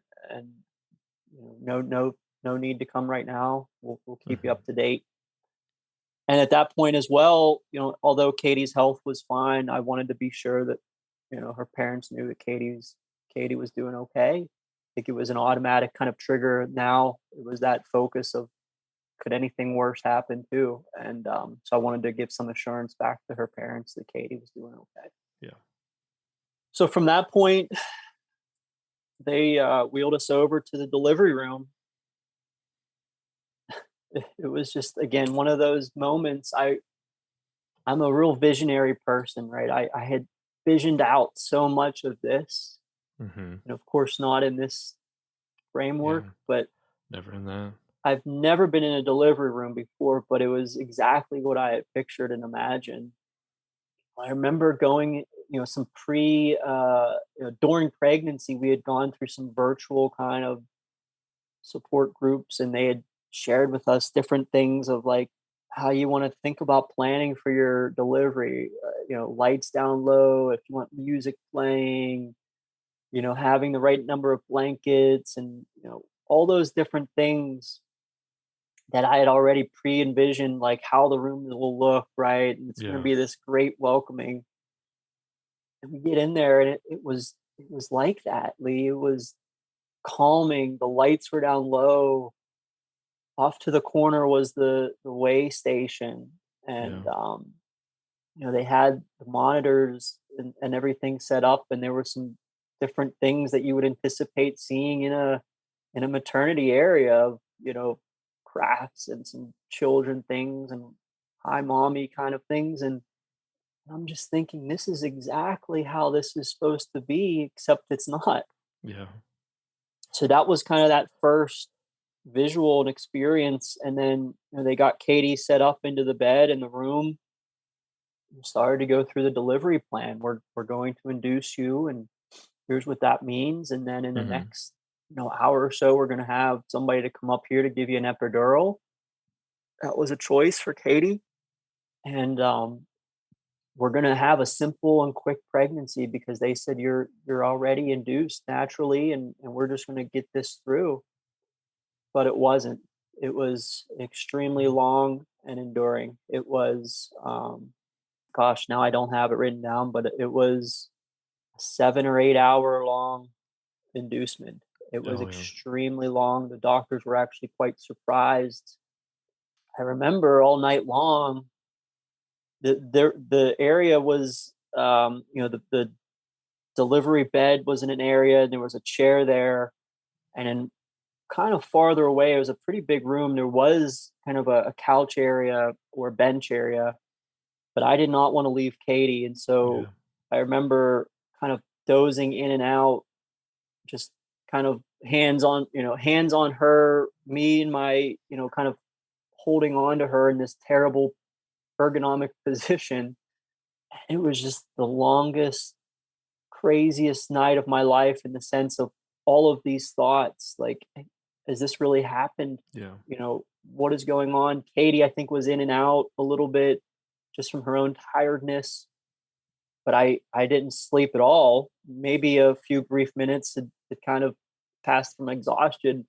no need to come right now. We'll keep you Mhm. up to date." And at that point as well, although Katie's health was fine, I wanted to be sure that her parents knew that Katie was doing okay. I think it was an automatic kind of trigger. Now it was that focus of, could anything worse happen too? And so I wanted to give some assurance back to her parents that Katie was doing okay. Yeah. So from that point, they wheeled us over to the delivery room. It was just, again, one of those moments. I'm a real visionary person, right? I had visioned out so much of this, Mhm. and of course not in this framework, Yeah. but Never in that. I've never been in a delivery room before, but it was exactly what I had pictured and imagined. I remember going, some during pregnancy, we had gone through some virtual kind of support groups, and they had shared with us different things of, like, how you want to think about planning for your delivery. Lights down low, if you want music playing, having the right number of blankets, and all those different things that I had already pre-envisioned, like how the room will look, right? And it's going to Yeah. be this great welcoming. And we get in there, and it was like that, Lee. It was calming. The lights were down low. Off to the corner was the way station, Yeah. and they had the monitors and everything set up, and there were some different things that you would anticipate seeing in a maternity area of, crafts and some children things and hi mommy kind of things. And I'm just thinking, this is exactly how this is supposed to be, except it's not. Yeah. So that was kind of that first visual and experience. And then they got Katie set up into the bed in the room and started to go through the delivery plan. We're going to induce you, and here's what that means. And then in the Mhm. next hour or so, we're going to have somebody to come up here to give you an epidural. That was a choice for Katie. And we're going to have a simple and quick pregnancy because they said you're already induced naturally, and we're just going to get this through. But it wasn't. It was extremely Yeah. long and enduring. It was, gosh, now I don't have it written down, but it was a 7 or 8 hour long inducement. It was Oh, yeah. extremely long. The doctors were actually quite surprised. I remember all night long, the area was, the delivery bed was in an area, and there was a chair there, and then kind of farther away, it was a pretty big room. There was kind of a couch area or bench area, but I did not want to leave Katie. And so Yeah. I remember kind of dozing in and out, just kind of hands on her, me and my, kind of holding on to her in this terrible ergonomic position. It was just the longest, craziest night of my life in the sense of all of these thoughts, like, has this really happened? Yeah. What is going on? Katie, I think, was in and out a little bit just from her own tiredness, but I didn't sleep at all. Maybe a few brief minutes had kind of passed from exhaustion.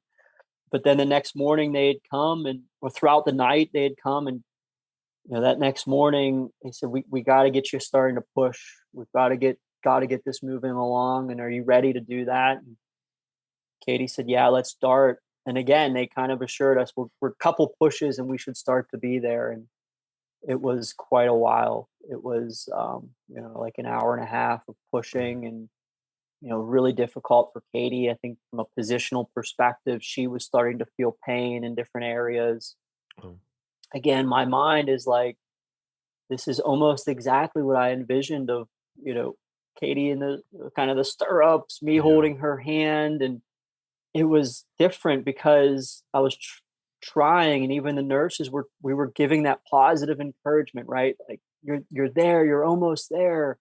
But then the next morning they had come, and or throughout the night they had come, and that next morning they said, we got to get you starting to push. We've got to get this moving along, and are you ready to do that? And Katie said, yeah, let's start. And again, they kind of assured us we're a couple pushes and we should start to be there. And it was quite a while. It was like an hour and a half of pushing, and really difficult for Katie. I think from a positional perspective, she was starting to feel pain in different areas. Oh, Again, my mind is like, this is almost exactly what I envisioned of, Katie in the kind of the stirrups, me yeah. holding her hand. And it was different because I was trying, and even the nurses we were giving that positive encouragement, right? Like, you're there, you're almost there.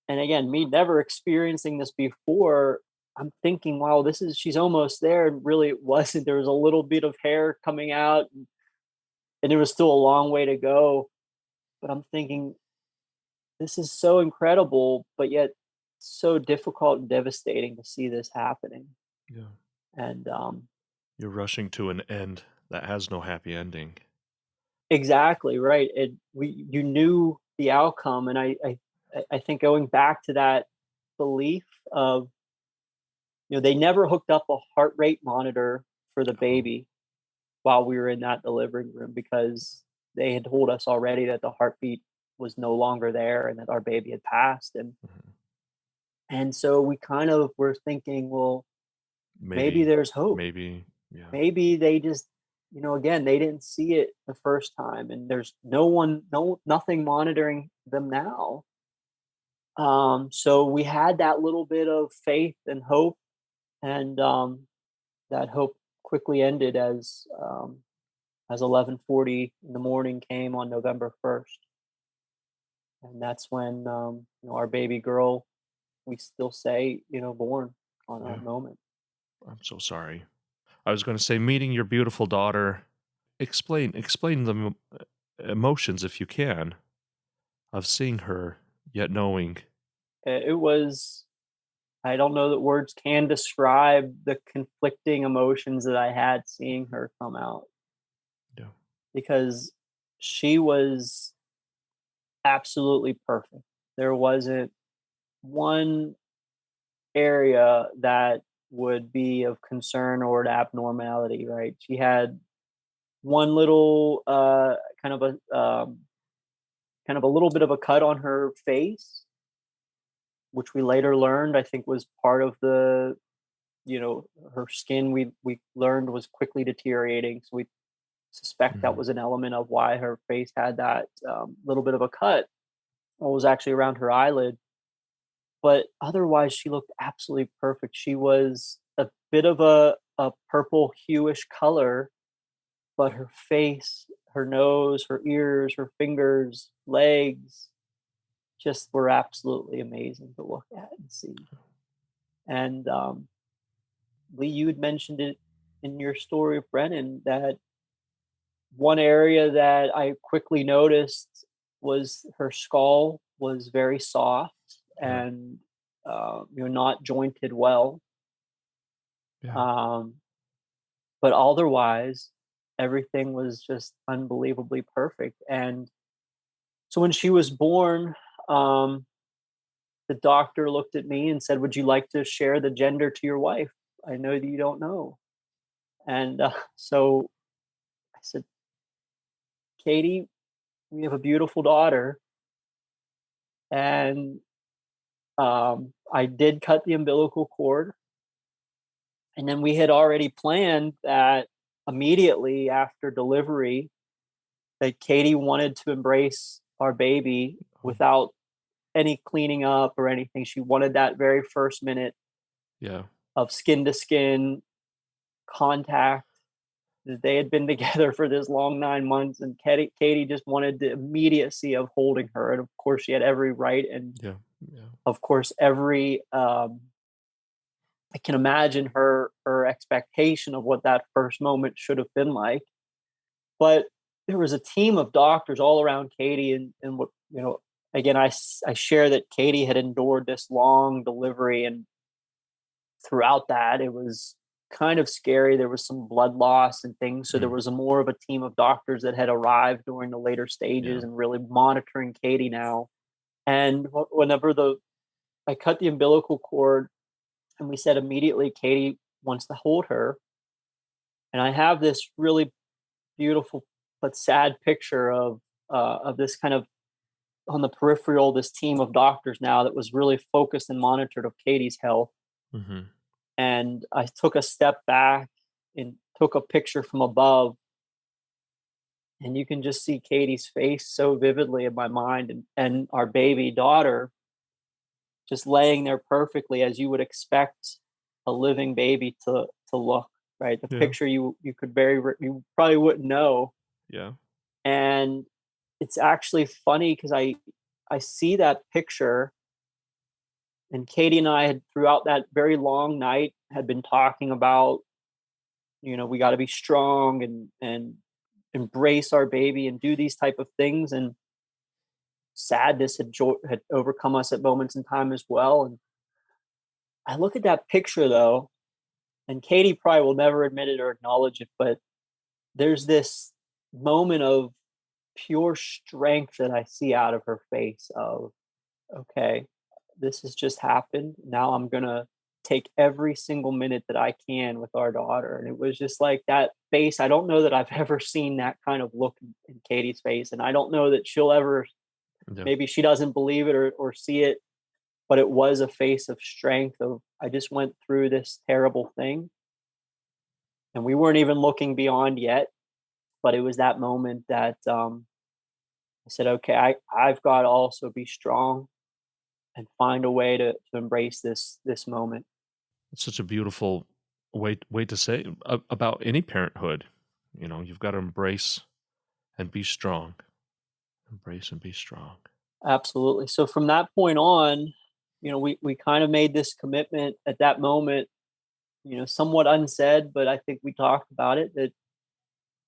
And again, me never experiencing this before, I'm thinking, wow, she's almost there. And really it wasn't. There was a little bit of hair coming out, and it was still a long way to go. But I'm thinking, this is so incredible, but yet so difficult and devastating to see this happening. Yeah. And You're rushing to an end that has no happy ending. exactly right. You knew the outcome, and I think going back to that belief of, they never hooked up a heart rate monitor for the Oh, baby while we were in that delivery room, because they had told us already that the heartbeat was no longer there and that our baby had passed. And mhm. so we kind of were thinking, well, maybe Maybe, there's hope. maybe, yeah. Maybe they just, again, they didn't see it the first time, and there's nothing monitoring them now. So we had that little bit of faith and hope, and that hope quickly ended as 11:40 in the morning came on November 1st, and that's when our baby girl, we still say, born on that Yeah. moment. I'm so sorry. I was going to say, meeting your beautiful daughter. Explain the emotions, if you can, of seeing her yet knowing. It was, I don't know that words can describe the conflicting emotions that I had seeing her come out, Yeah. because she was absolutely perfect. There wasn't one area that would be of concern or an abnormality, right? She had one little kind of a little bit of a cut on her face, which we later learned I think was part of the, her skin, we learned, was quickly deteriorating. So we suspect that Mhm. was an element of why her face had that little bit of a cut. It was actually around her eyelid, but otherwise she looked absolutely perfect. She was a bit of a purple hueish color, but her face, her nose, her ears, her fingers, legs just were absolutely amazing to look at and see. And Lee, you had mentioned it in your story of Brennan, that one area that I quickly noticed was her skull was very soft Yeah. and not jointed well. Yeah. Um, but otherwise, everything was just unbelievably perfect. And so when she was born, um, the doctor looked at me and said, "Would you like to share the gender to your wife? I know that you don't know." And so I said, "Katie, we have a beautiful daughter." And I did cut the umbilical cord. And then we had already planned that immediately after delivery, that Katie wanted to embrace our baby Oh, without any cleaning up or anything. She wanted that very first minute yeah. of skin to skin contact. They had been together for this long 9 months, and Katie just wanted the immediacy of holding her. And of course, she had every right, and Yeah. Yeah. of course, every I can imagine her expectation of what that first moment should have been like. But there was a team of doctors all around Katie, and what again, I share that Katie had endured this long delivery, and throughout that, it was kind of scary. There was some blood loss and things, so there Mm, was a more of a team of doctors that had arrived during the later yeah. stages and really monitoring Katie now. And whenever the I cut the umbilical cord, and we said immediately Katie wants to hold her, and I have this really beautiful but sad picture of this kind of on the peripheral, this team of doctors now that was really focused and monitored of Katie's health. Hmm. And I took a step back and took a picture from above, and you can just see Katie's face so vividly in my mind, and our baby daughter just laying there perfectly as you would expect a living baby to look, right? The Yeah. picture you could you probably wouldn't know. Yeah. And it's actually funny because I see that picture, and Katie and I had throughout that very long night had been talking about, we got to be strong and embrace our baby and do these type of things. And sadness had overcome us at moments in time as well. And I look at that picture though, and Katie probably will never admit it or acknowledge it, but there's this moment of pure strength that I see out of her face of, okay, this has just happened. Now I'm going to take every single minute that I can with our daughter. And it was just like that face. I don't know that I've ever seen that kind of look in Katie's face. And I don't know that she'll ever, Yeah. maybe she doesn't believe it or see it, but it was a face of strength of, I just went through this terrible thing. And we weren't even looking beyond yet. But it was that moment that I said, okay, I've got to also be strong and find a way to embrace this moment. It's such a beautiful way to say about any parenthood. You've got to embrace and be strong. Embrace and be strong. Absolutely. So from that point on, we kind of made this commitment at that moment, somewhat unsaid, but I think we talked about it that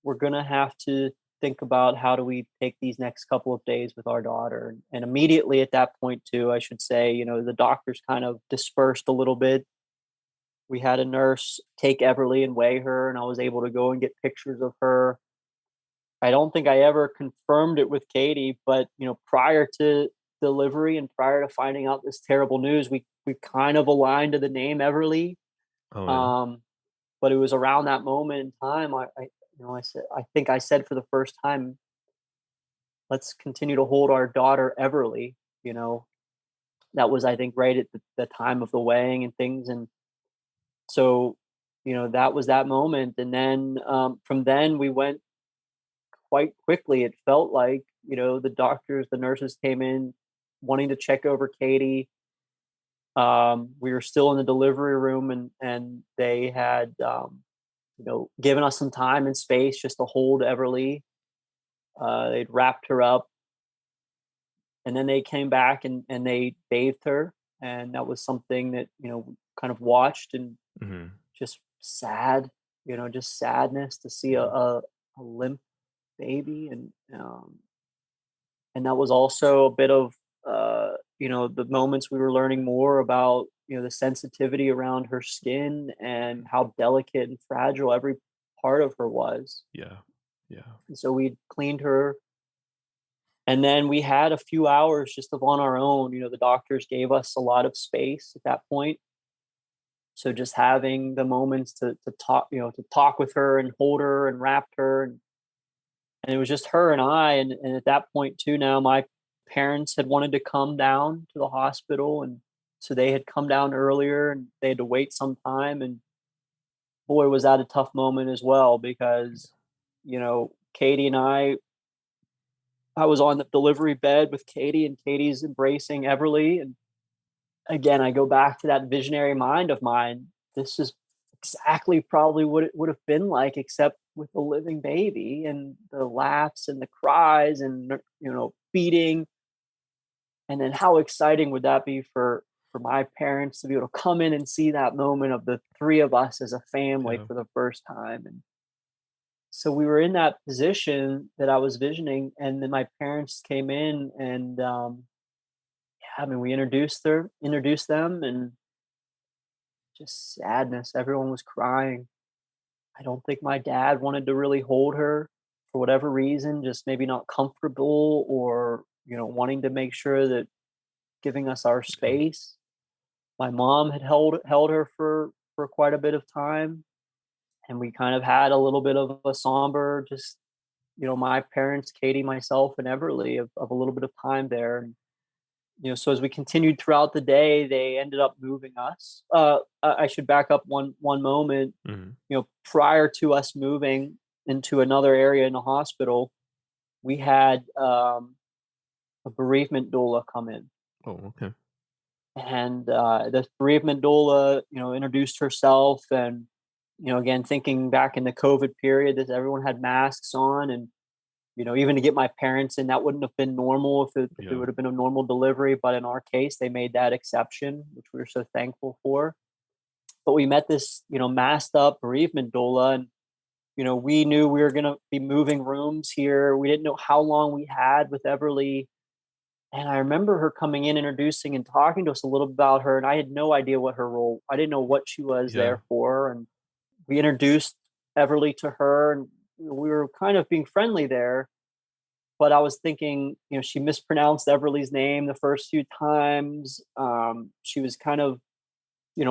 we're gonna have to think about how do we take these next couple of days with our daughter. And immediately at that point too, I should say, the doctors kind of dispersed a little bit. We had a nurse take Everly and weigh her, and I was able to go and get pictures of her. I don't think I ever confirmed it with Katie, but prior to delivery and prior to finding out this terrible news, we kind of aligned to the name Everly. Oh yeah. Um, but it was around that moment in time I said I think I said for the first time, let's continue to hold our daughter Everly. You know, that was I think right at the time of the weighing and things, and so that was that moment. And then from then we went quite quickly. It felt like, the doctors, the nurses came in wanting to check over Katie. We were still in the delivery room, and they had, given us some time and space just to hold Everly. They'd wrapped her up, and then they came back and they bathed her. And that was something that, kind of watched and Hmm. just sad, just sadness to see Yeah. a limp baby. And that was also a bit of the moments we were learning more about the sensitivity around her skin and how delicate and fragile every part of her was. Yeah. Yeah. And so we cleaned her, and then we had a few hours just of on our own. The doctors gave us a lot of space at that point, so just having the moments to talk, to talk with her and hold her and wrap her, and it was just her and I. And at that point too, now my parents had wanted to come down to the hospital, and so they had come down earlier, and they had to wait some time. And boy, was that a tough moment as well, because Katie and I was on the delivery bed with Katie, and Katie's embracing Everly. And again, I go back to that visionary mind of mine. This is exactly probably what it would have been like, except with a living baby, and the laughs and the cries and feeding. And then how exciting would that be for for my parents to be able to come in and see that moment of the three of us as a family Yeah. for the first time. And so we were in that position that I was visioning, and then my parents came in, and yeah, I mean, we introduced them, and just sadness. Everyone was crying. I don't think my dad wanted to really hold her for whatever reason, just maybe not comfortable, or, wanting to make sure that giving us our Yeah. space. My mom had held her for quite a bit of time, and we kind of had a little bit of a somber, just, my parents, Katie, myself, and Everly, of a little bit of time there. And, so as we continued throughout the day, they ended up moving us. I should back up one moment. Mhm. Prior to us moving into another area in the hospital, we had a bereavement doula come in. Oh, okay. And the bereavement doula, introduced herself, and, again, thinking back in the COVID period, that everyone had masks on, and, even to get my parents in, that wouldn't have been normal if it Yeah. would have been a normal delivery. But in our case, they made that exception, which we were so thankful for. But we met this, masked up bereavement doula, and, we knew we were going to be moving rooms here. We didn't know how long we had with Everly. And I remember her coming in, introducing and talking to us a little bit about her, and I had no idea what her role. I didn't know what she was Yeah. there for, and we introduced Everly to her, and we were kind of being friendly there. But I was thinking, she mispronounced Everly's name the first few times. She was kind of,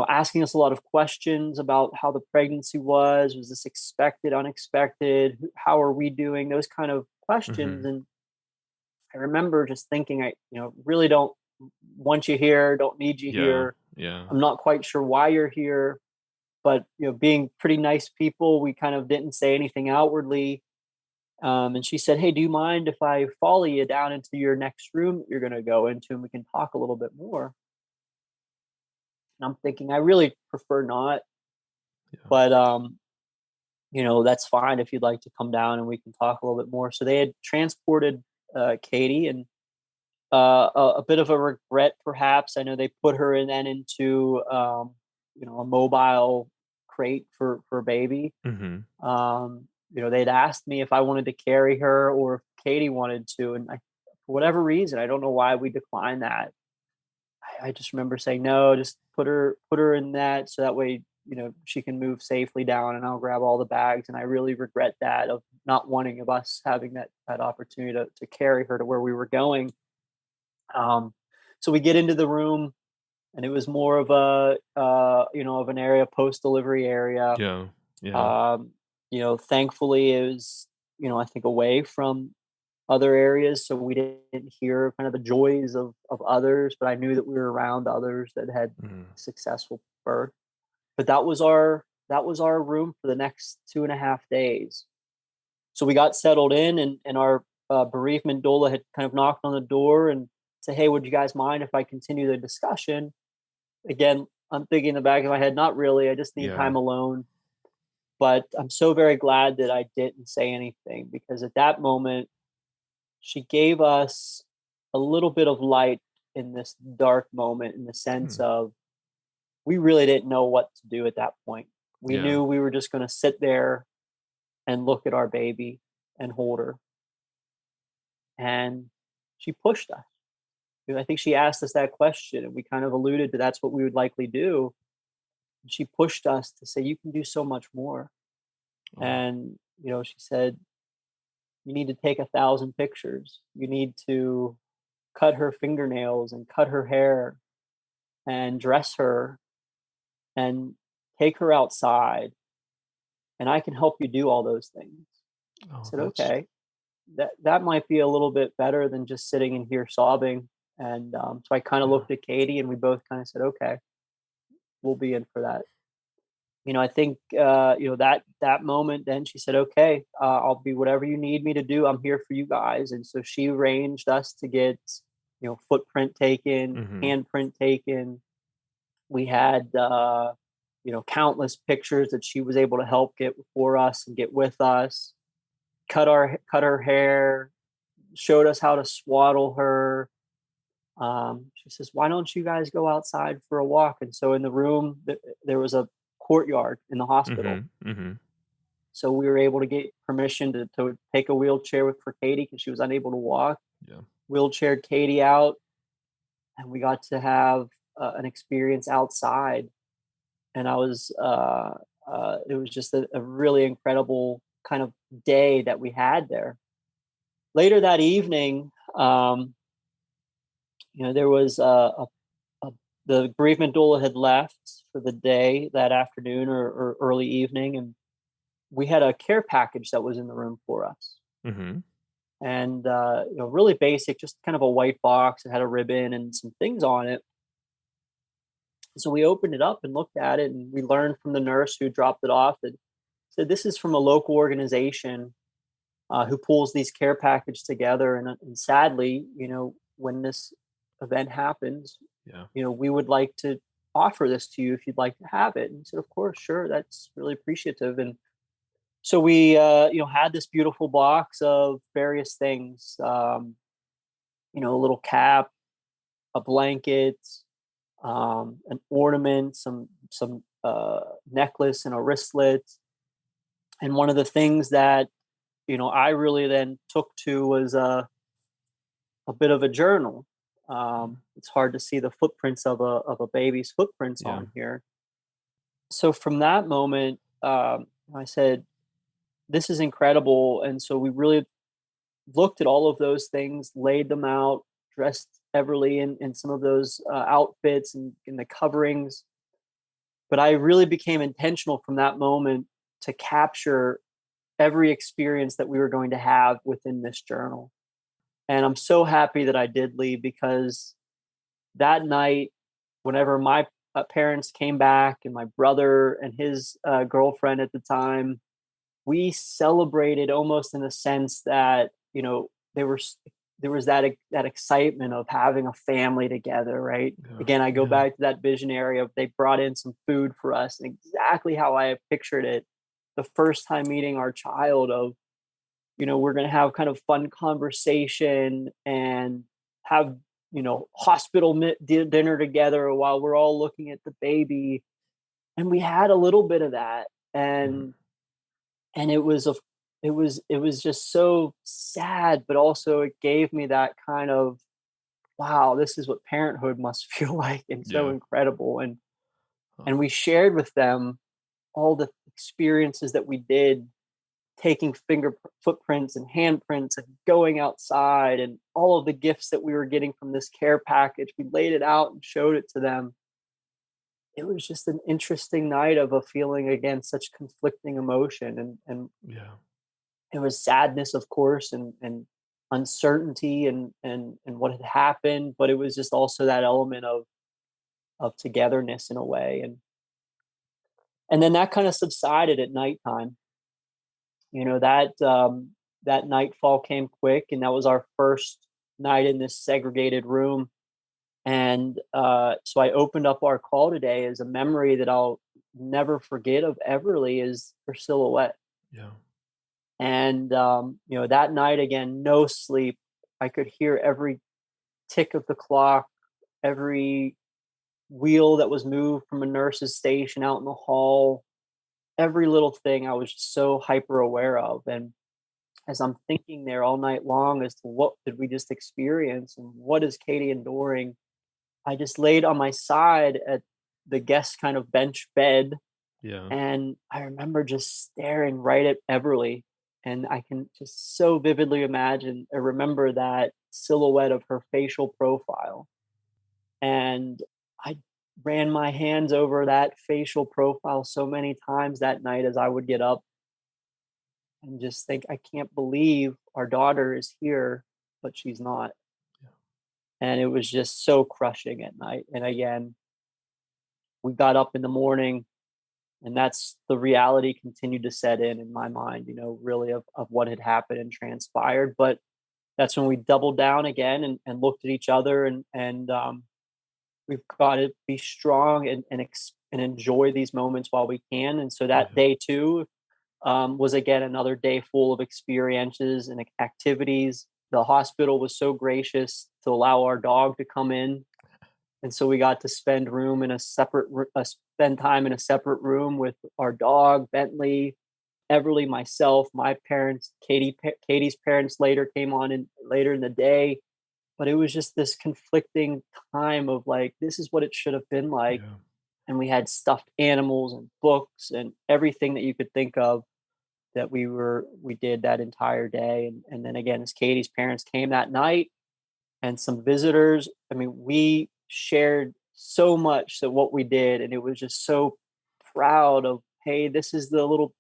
asking us a lot of questions about how the pregnancy was. Was this expected, unexpected? How are we doing? Those kind of questions. Mhm. And I remember just thinking, I, really don't want you here, don't need you Yeah. here. Yeah. I'm not quite sure why you're here, but, being pretty nice people, we kind of didn't say anything outwardly. And she said, "Hey, do you mind if I follow you down into your next room that you're going to go into, and we can talk a little bit more?" And I'm thinking, I really prefer not, Yeah. but that's fine if you'd like to come down and we can talk a little bit more. So they had transported Katie, and a bit of a regret, perhaps. I know they put her in then into a mobile crate for a baby. Mhm. They'd asked me if I wanted to carry her or if Katie wanted to, and for whatever reason, I don't know why we declined that. I just remember saying no, just put her in that, so that way, she can move safely down, and I'll grab all the bags. And I really regret that, of not wanting of us having that opportunity to carry her to where we were going. Um, so we get into the room, and it was more of of an area, post delivery area. Yeah. Yeah. Um, Thankfully it was, I think, away from other areas, so we didn't hear kind of the joys of others, but I knew that we were around others that had Mhm. successful birth. But that was our room for the next 2.5 days. So we got settled in, and our bereavement doula had kind of knocked on the door and said, "Hey, would you guys mind if I continue the discussion?" Again, I'm thinking in the back of my head, not really. I just need Yeah. time alone. But I'm so very glad that I didn't say anything, because at that moment, she gave us a little bit of light in this dark moment, in the sense Hmm. of, we really didn't know what to do at that point. We Yeah. knew we were just going to sit there and look at our baby and hold her. And she pushed us. I think she asked us that question, and we kind of alluded to that's what we would likely do. And she pushed us to say, "You can do so much more." Oh. And, she said, "You need to take 1,000 pictures. You need to cut her fingernails and cut her hair and dress her and take her outside, and I can help you do all those things." I Oh, said, that's "Okay, that might be a little bit better than just sitting in here sobbing." And so I kind of yeah. looked at Katie, and we both kind of said, "Okay, we'll be in for that." I think that moment. Then she said, "Okay, I'll be whatever you need me to do. I'm here for you guys." And so she arranged us to get footprint taken, Mhm. handprint taken. We had countless pictures that she was able to help get for us and get with us. Cut her hair, showed us how to swaddle her. She says, "Why don't you guys go outside for a walk?" And so in the room, there was a courtyard in the hospital. Mhm. Mhm. So we were able to get permission to take a wheelchair for Katie because she was unable to walk. Yeah. Wheelchaired Katie out, and we got to have an experience outside. And it was just a really incredible kind of day that we had there. Later that evening, there was a the bereavement doula had left for the day that afternoon or early evening, and we had a care package that was in the room for us. Mhm. And really basic, just kind of a white box. It had a ribbon and some things on it. So we opened it up and looked at it, and we learned from the nurse who dropped it off that said this is from a local organization who pulls these care packages together. And sadly, when this event happens, Yeah. we would like to offer this to you if you'd like to have it. And he said, of course, sure, that's really appreciative. And so we, had this beautiful box of various things, a little cap, a blanket, an ornament, some necklace and a wristlet. And one of the things that I really then took to was a bit of a journal. It's hard to see the footprints of a baby's footprints Yeah. on here. So from that moment, I said, "This is incredible." And so we really looked at all of those things, laid them out, dressed Everly in some of those outfits and in the coverings. But I really became intentional from that moment to capture every experience that we were going to have within this journal. And I'm so happy that I did leave because that night, whenever my parents came back and my brother and his girlfriend at the time, we celebrated almost in a sense that, there was there was that excitement of having a family together, right? Yeah. Again, I go Yeah. back to that visionary of they brought in some food for us and exactly how I have pictured it the first time meeting our child of, we're going to have kind of fun conversation and have, hospital dinner together while we're all looking at the baby. And we had a little bit of that. Mhm. And it was just so sad, but also it gave me that kind of, wow, this is what parenthood must feel like and so Yeah. incredible. And Oh, we shared with them all the experiences that we did, taking finger footprints and handprints and going outside and all of the gifts that we were getting from this care package. We laid it out and showed it to them. It was just an interesting night of a feeling again such conflicting emotion, and yeah. it was sadness, of course, and uncertainty and what had happened, but it was just also that element of togetherness in a way. And then that kind of subsided at nighttime. That nightfall came quick, and that was our first night in this segregated room. And so I opened up our call today as a memory that I'll never forget of Everly is her silhouette. Yeah. And that night again, no sleep. I could hear every tick of the clock, every wheel that was moved from a nurse's station out in the hall, every little thing I was just so hyper aware of. And as I'm thinking there all night long as to what did we just experience and what is Katie enduring, I just laid on my side at the guest kind of bench bed. Yeah. And I remember just staring right at Everly. And I can just so vividly imagine or remember that silhouette of her facial profile. And I ran my hands over that facial profile so many times that night as I would get up and just think, I can't believe our daughter is here, but she's not. Yeah. And it was just so crushing at night. And again, we got up in the morning, and that's the reality continued to set in my mind, really of what had happened and transpired. But that's when we doubled down again and looked at each other and we've got to be strong and enjoy these moments while we can. And so that Yeah. day too was again another day full of experiences and activities. The hospital was so gracious to allow our dog to come in. And so we got to spend time in a separate room with our dog, Bentley, Everly, myself, my parents, Katie's parents later came on in later in the day. But it was just this conflicting time of like, this is what it should have been like. Yeah. And we had stuffed animals and books and everything that you could think of that we did that entire day. And then again, as Katie's parents came that night and some visitors, I mean, we shared so much that what we did, and it was just so proud of, hey, this is the little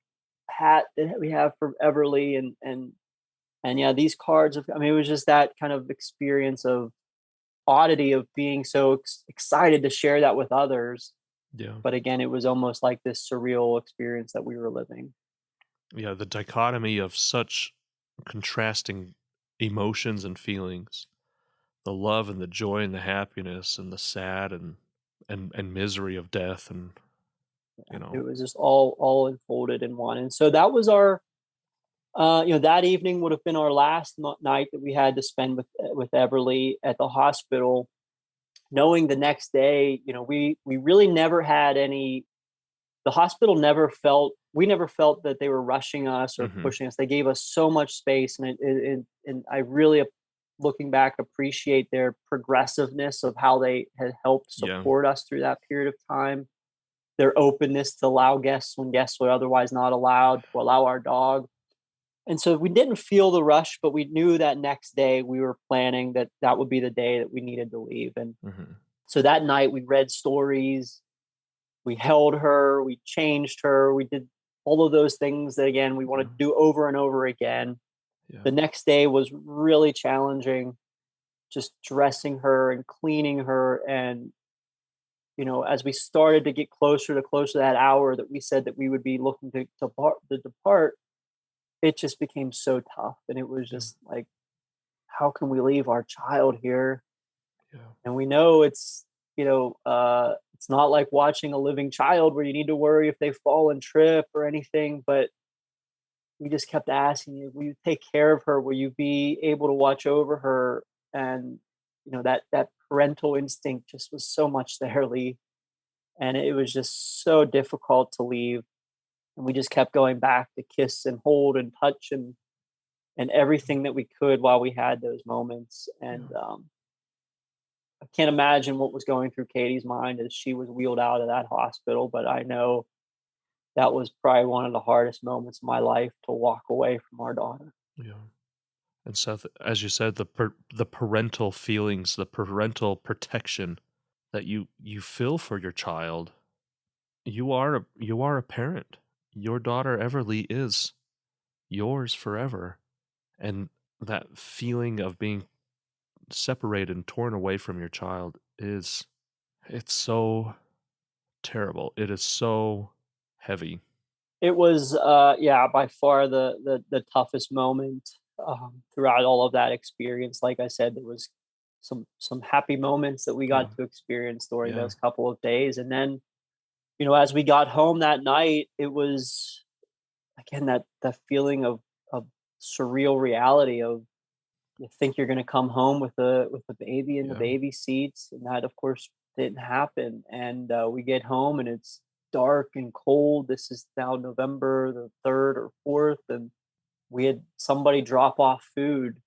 hat that we have from Everly, and yeah, these cards. I mean, it was just that kind of experience of oddity of being so excited to share that with others. Yeah. But again, it was almost like this surreal experience that we were living. Yeah, the dichotomy of such contrasting emotions and feelings. The love and the joy and the happiness and the sad and misery of death and you It know. was just all unfolded in one. And so that was our that evening would have been our last night that we had to spend with Everly at the hospital, knowing the next day, we really never had any. The hospital never felt we never felt that they were rushing us or Mhm. pushing us. They gave us so much space, and I really, looking back, appreciate their progressiveness of how they had helped Yeah. support us through that period of time. Their openness to allow guests when guests were otherwise not allowed, to allow our dog. And so we didn't feel the rush, but we knew that next day we were planning that that would be the day that we needed to leave. And Mhm. so that night we read stories, we held her, we changed her, we did all of those things that again we want Yeah. to do over and over again. Yeah. The next day was really challenging, just dressing her and cleaning her. And as we started to get closer to that hour that we said that we would be looking to depart, it just became so tough. And it was Yeah. just like, how can we leave our child here? Yeah. And we know it's not like watching a living child where you need to worry if they fall and trip or anything. But we just kept asking you, will you take care of her? Will you be able to watch over her? And that parental instinct just was so much there, Lee. And it was just so difficult to leave. And we just kept going back to kiss and hold and touch and everything that we could while we had those moments. Yeah. And I can't imagine what was going through Katie's mind as she was wheeled out of that hospital, but I know that was probably one of the hardest moments of my life to walk away from our daughter. Yeah. And Seth, as you said, the parental feelings, the parental protection that you feel for your child. You are a parent. Your daughter Everly is yours forever. And that feeling of being separated and torn away from your child it's so terrible. It is so heavy. It was, yeah, by far the toughest moment throughout all of that experience. Like I said, there was some happy moments that we Yeah. got to experience during Yeah. those couple of days, and then as we got home that night, it was again that feeling of surreal reality of you think you're going to come home with the baby in the Yeah. baby seats, and that of course didn't happen. And we get home and it's dark and cold. This is now November the 3rd or 4th, and we had somebody drop off food.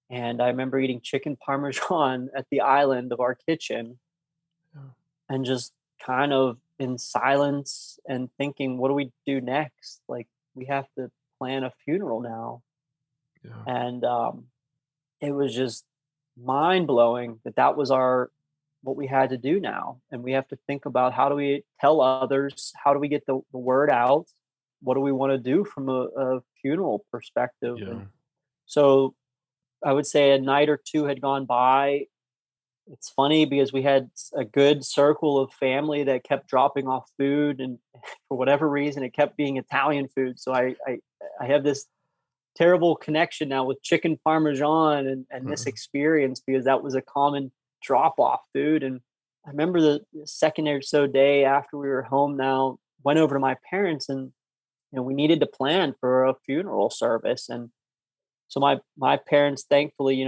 And I remember eating chicken parmesan at the island of our kitchen Yeah. and just kind of in silence and thinking, what do we do next? Like, we have to plan a funeral now. Yeah. And it was just mind blowing that that was our what we had to do now. And we have to think about, how do we tell others? How do we get the word out? What do we want to do from a funeral perspective? And Yeah. so I would say a night or two had gone by. It's funny because we had a good circle of family that kept dropping off food, and for whatever reason, it kept being Italian food. So I have this terrible connection now with chicken parmesan and this Uh, experience because that was a common drop off food. And I remember the second or so day after we were home now, went over to my parents, and we needed to plan for a funeral service. And so my parents thankfully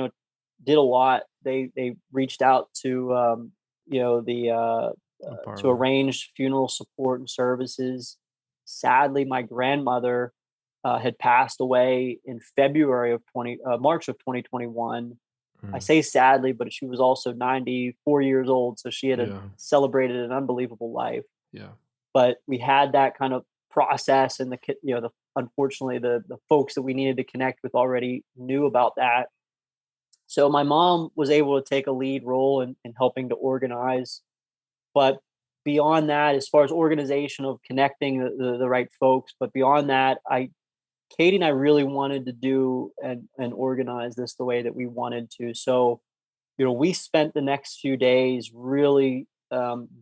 did a lot they reached out to the to Parlor. arrange funeral support and services. Sadly, my grandmother had passed away in February of 20 March of 2021. I Mm. say sadly, but she was also 94 years old, so she had Yeah. celebrated an unbelievable life. Yeah. But we had that kind of process, and the unfortunately the folks that we needed to connect with already knew about that. So my mom was able to take a lead role in helping to organize. But beyond that, as far as organization of connecting the right folks, but beyond that, I Katie and I really wanted to do and organize this the way that we wanted to. So, we spent the next few days really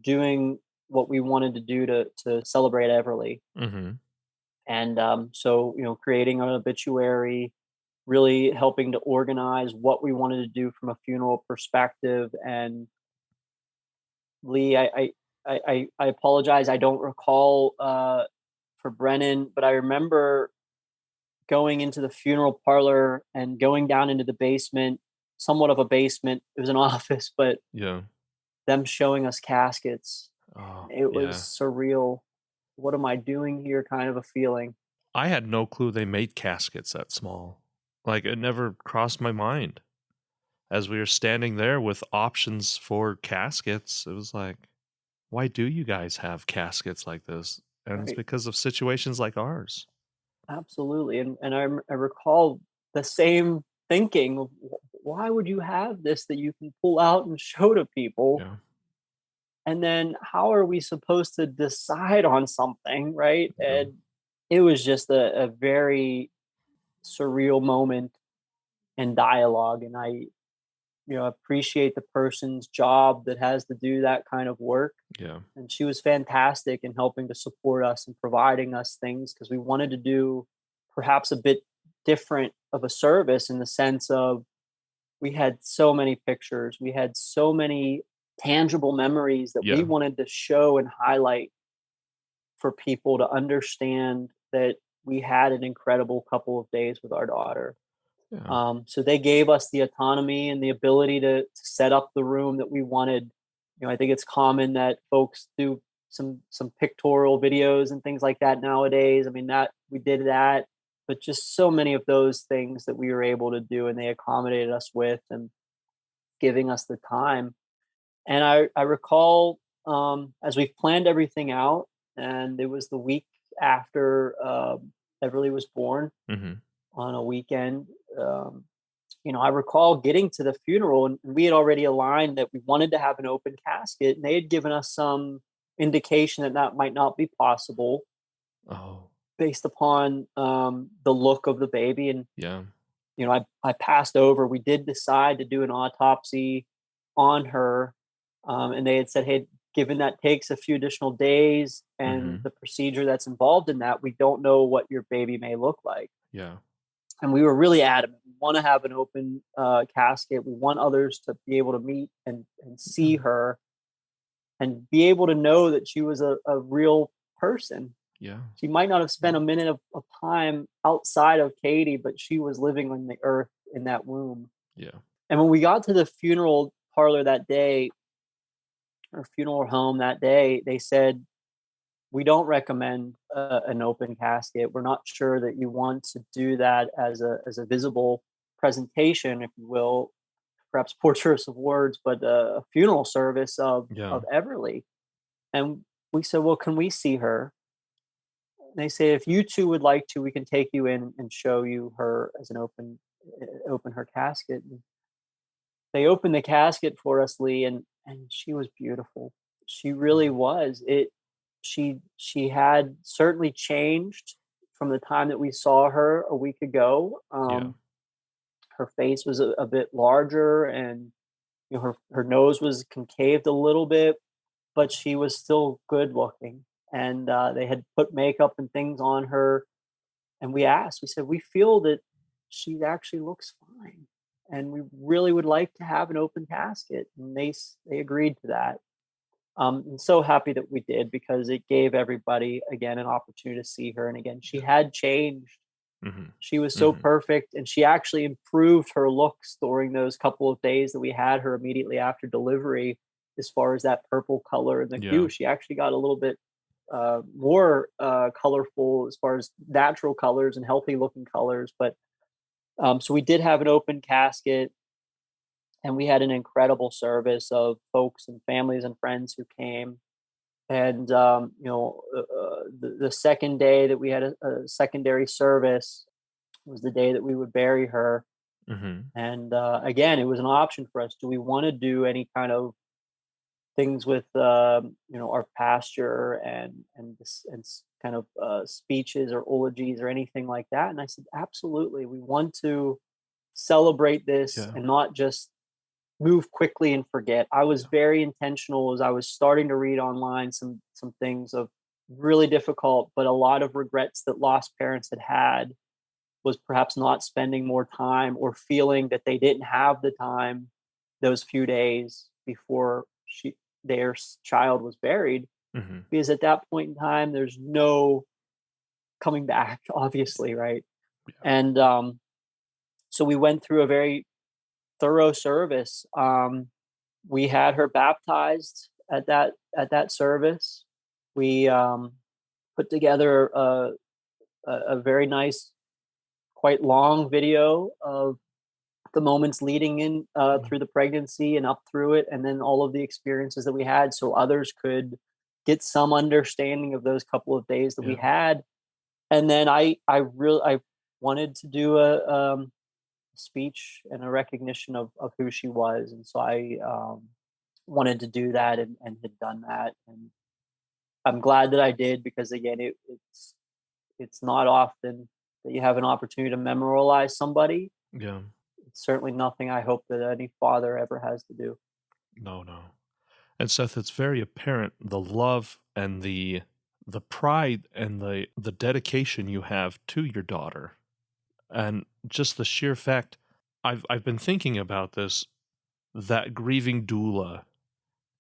doing what we wanted to do to celebrate Everly. Mhm. And so, creating an obituary, really helping to organize what we wanted to do from a funeral perspective. And Lee, I apologize. I don't recall for Brennan, but I remember going into the funeral parlor and going down into the basement, somewhat of a basement. It was an office, but Yeah. them showing us caskets. Oh, It was yeah. surreal. What am I doing here? Kind of a feeling. I had no clue they made caskets that small. Like, it never crossed my mind. As we were standing there with options for caskets, it was like, why do you guys have caskets like this? And it's Right. because of situations like ours. Absolutely. And I recall the same thinking of why would you have this that you can pull out and show to people? Yeah. And then how are we supposed to decide on something? Right. Yeah. And it was just a very surreal moment and dialogue. And I, appreciate the person's job that has to do that kind of work. Yeah. And she was fantastic in helping to support us and providing us things because we wanted to do perhaps a bit different of a service in the sense of we had so many pictures, we had so many tangible memories that we Yeah. wanted to show and highlight for people to understand that we had an incredible couple of days with our daughter. Yeah. So they gave us the autonomy and the ability to set up the room that we wanted. I think it's common that folks do some pictorial videos and things like that nowadays. I mean, that we did that, but just so many of those things that we were able to do, and they accommodated us with and giving us the time. And I recall as we planned everything out, and it was the week after Everly was born Mhm. on a weekend. Um, I recall getting to the funeral, and we had already aligned that we wanted to have an open casket, and they had given us some indication that that might not be possible Oh, based upon the look of the baby. And yeah. I passed over. We did decide to do an autopsy on her, and they had said, "Hey, given that takes a few additional days and Mhm. the procedure that's involved in that, we don't know what your baby may look like." Yeah. And we were really adamant. We want to have an open casket. We want others to be able to meet and see Mm. her and be able to know that she was a real person. Yeah. She might not have spent a minute of time outside of Katie, but she was living on the earth in that womb. Yeah. And when we got to the funeral parlor that day, or funeral home that day, they said, "We don't recommend an open casket. We're not sure that you want to do that as a visible presentation, if you will, perhaps poor choice of words, but a funeral service Yeah. of Everly." And we said, "Well, can we see her?" And they say, "If you two would like to, we can take you in and show you her as an open her casket." And they opened the casket for us, Lee, and she was beautiful. She really Oh, was. She had certainly changed from the time that we saw her a week ago. yeah. Her face was a bit larger, and her nose was concaved a little bit, but she was still good looking. And they had put makeup and things on her, and we said, "We feel that she actually looks fine, and we really would like to have an open casket." And they agreed to that. I'm so happy that we did because it gave everybody again an opportunity to see her. And again, she Yeah. had changed Mhm. She was so Mhm. perfect, and she actually improved her looks during those couple of days that we had her immediately after delivery. As far as that purple color in the Yeah. queue, she actually got a little bit more colorful as far as natural colors and healthy looking colors. But so we did have an open casket, and we had an incredible service of folks and families and friends who came. And the second day that we had a secondary service was the day that we would bury her. Mhm. And again, it was an option for us. Do we want to do any kind of things with our pasture and kind of speeches or eulogies or anything like that? And I said, absolutely. We want to celebrate this Yeah. and not just move quickly and forget. I was Yeah. very intentional as I was starting to read online some things of really difficult, but a lot of regrets that lost parents had had was perhaps not spending more time or feeling that they didn't have the time those few days before child was buried, Mhm. because at that point in time there's no coming back obviously, right? Yeah. And so we went through a very thorough service. We had her baptized at that service. We put together a very nice, quite long video of the moments leading in Yeah. through the pregnancy and up through it, and then all of the experiences that we had, so others could get some understanding of those couple of days that we Yeah. had. And then I wanted to do a speech and a recognition of who she was, and so I wanted to do that and had done that, and I'm glad that I did, because again, it's not often that you have an opportunity to memorialize somebody. Yeah. It's certainly nothing I hope that any father ever has to do. No, no. And Seth, it's very apparent the love and the pride and the dedication you have to your daughter. And just the sheer fact I've been thinking about this, that grieving doula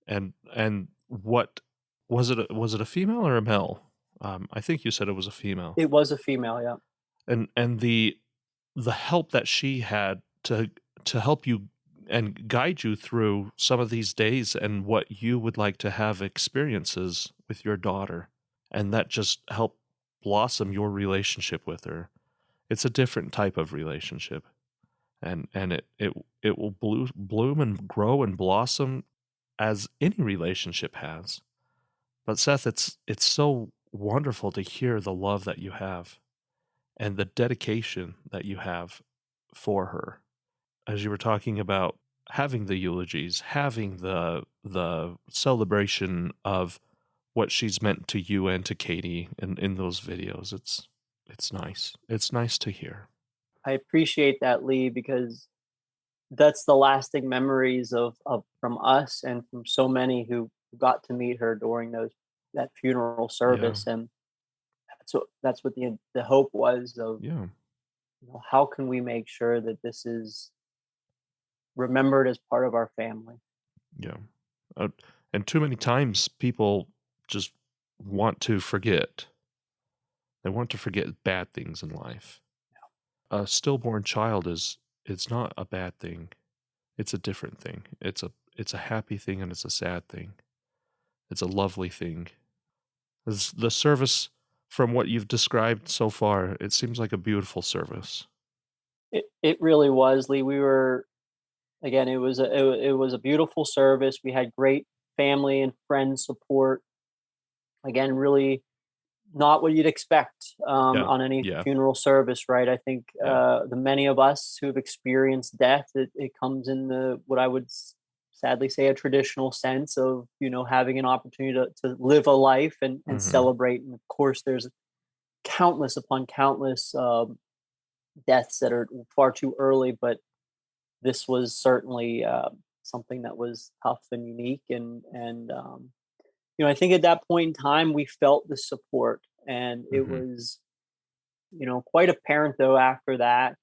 and what was it a female or a male? I think you said it was a female. It was a female, yeah. And the help that she had to help you and guide you through some of these days and what you would like to have experiences with your daughter, and that just helped blossom your relationship with her. It's a different type of relationship, and it will bloom and grow and blossom as any relationship has. But Seth, it's so wonderful to hear the love that you have and the dedication that you have for her. As you were talking about having the eulogies, having the celebration of what she's meant to you and to Katie in those videos, it's nice. It's nice to hear. I appreciate that, Lee, because that's the lasting memories of from us and from so many who got to meet her during that funeral Yeah, service. And that's what the hope was of, yeah, how can we make sure that this is remembered as part of our family. yeah. Uh, and too many times people just want to forget. They want to forget bad things in life. A stillborn child is it's not a bad thing. It's a different thing. It's a happy thing and it's a sad thing. It's a lovely thing. The service, from what you've described so far, it seems like a beautiful service. It really was, Lee. We were again. It was a beautiful service. We had great family and friend support. Again, really not what you'd expect Yeah, on any yeah, funeral service, right? I think yeah. the many of us who have experienced death, it comes in the what I would sadly say a traditional sense of having an opportunity to live a life and Hmm. celebrate. And of course, there's countless upon countless deaths that are far too early, but this was certainly something that was tough and unique. And I think at that point in time we felt the support, and it Hmm. was quite apparent though after that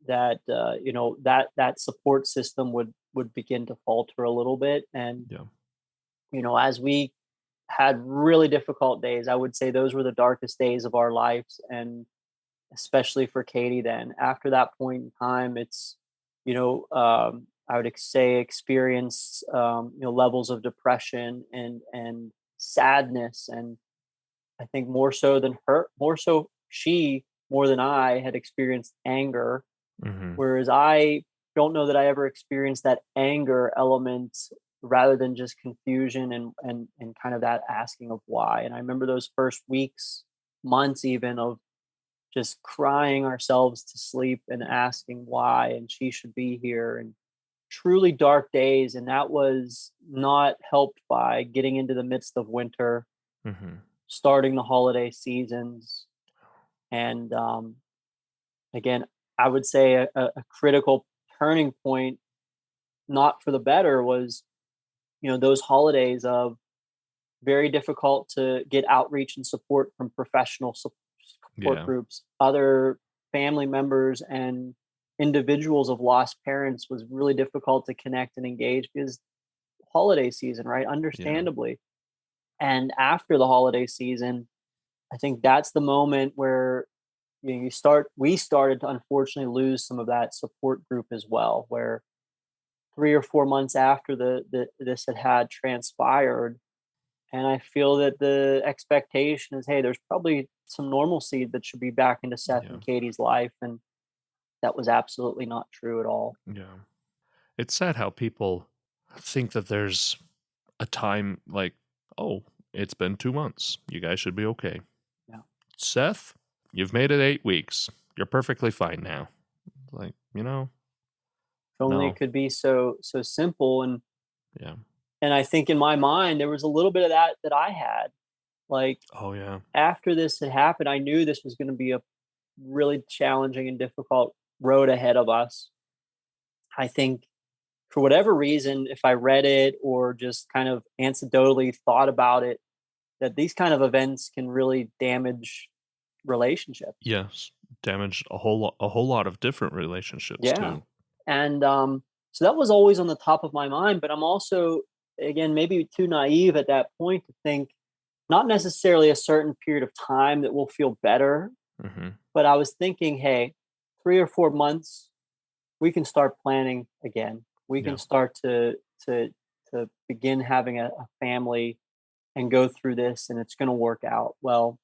that that support system would begin to falter a little bit. And Yeah, as we had really difficult days, I would say those were the darkest days of our lives. And especially for Katie then. After that point in time, it's, I would say experience, levels of depression and sadness. And I think more than I had experienced anger, Hmm. whereas I don't know that I ever experienced that anger element rather than just confusion and kind of that asking of why. And I remember those first weeks, months even of just crying ourselves to sleep and asking why and she should be here, and truly dark days. And that was not helped by getting into the midst of winter, Hmm. starting the holiday seasons. And again, I would say a critical turning point, not for the better, was, those holidays of very difficult to get outreach and support from professional support Yeah. groups. Other family members and individuals of lost parents was really difficult to connect and engage because holiday season, right? Yeah. Understandably. And after the holiday season, I think that's the moment where we started to unfortunately lose some of that support group as well, where 3 or 4 months after this had transpired, and I feel that the expectation is, hey, there's probably some normalcy that should be back into Seth Yeah. and Katie's life, and that was absolutely not true at all. Yeah. It's sad how people think that there's a time like, oh, it's been 2 months. You guys should be okay. Yeah. Seth, you've made it 8 weeks. You're perfectly fine now. Like, If only it no. could be so simple. Yeah. And I think in my mind there was a little bit of that I had. Like, Oh, yeah. after this had happened, I knew this was going to be a really challenging and difficult road ahead of us. I think for whatever reason, if I read it or just kind of anecdotally thought about it, that these kind of events can really damage relationships. Yes. Damaged a whole lot of different relationships Yeah. too. And so that was always on the top of my mind. But I'm also, again, maybe too naive at that point to think not necessarily a certain period of time that will feel better, Hmm. but I was thinking, hey, 3 or 4 months, we can start planning again. We can Yeah. start to to begin having a family and go through this, and it's going to work out. Well,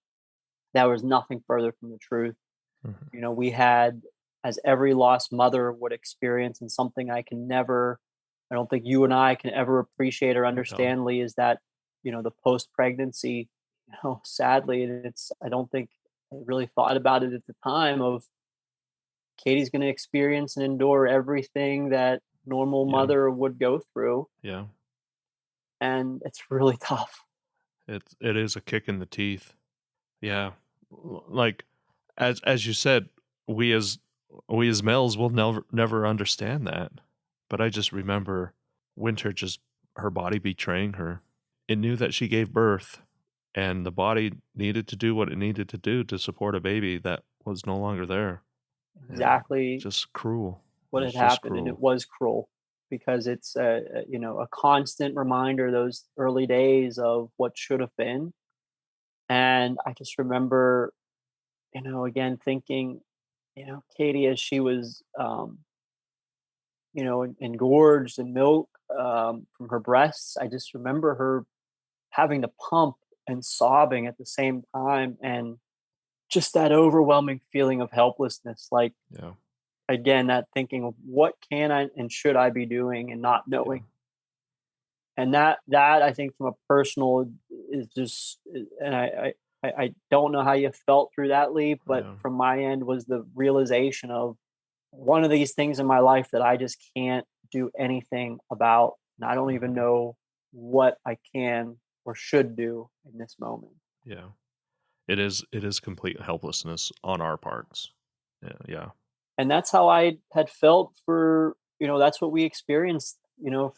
that was nothing further from the truth. Hmm. We had, as every lost mother would experience, and something I don't think you and I can ever appreciate or No. understand, Lee, is that, the post pregnancy, sadly, and I don't think I really thought about it at the time of Katie's going to experience and endure everything that normal Yeah. mother would go through. Yeah. And it's really tough. It is a kick in the teeth. Yeah. Like as you said, we as we as males will never understand that. But I just remember Winter just her body betraying her. It knew that she gave birth and the body needed to do what it needed to do to support a baby that was no longer there. And Exactly just cruel. what It's had just happened, and it cruel. was cruel because it's a constant reminder, those early days, of what should have been. And I just remember, again thinking, Katie, as she was engorged and milk from her breasts, I just remember her having to pump and sobbing at the same time, and just that overwhelming feeling of helplessness. Like, Yeah. again, that thinking of what can I and should I be doing, and not Yeah. knowing. And that I think from a personal is just, and I don't know how you felt through that, Lee, but Yeah. from my end was the realization of one of these things in my life that I just can't do anything about, and I don't even Mhm. know what I can or should do in this moment. Yeah. It is complete helplessness on our parts. Yeah. Yeah. And that's how I had felt for, that's what we experienced,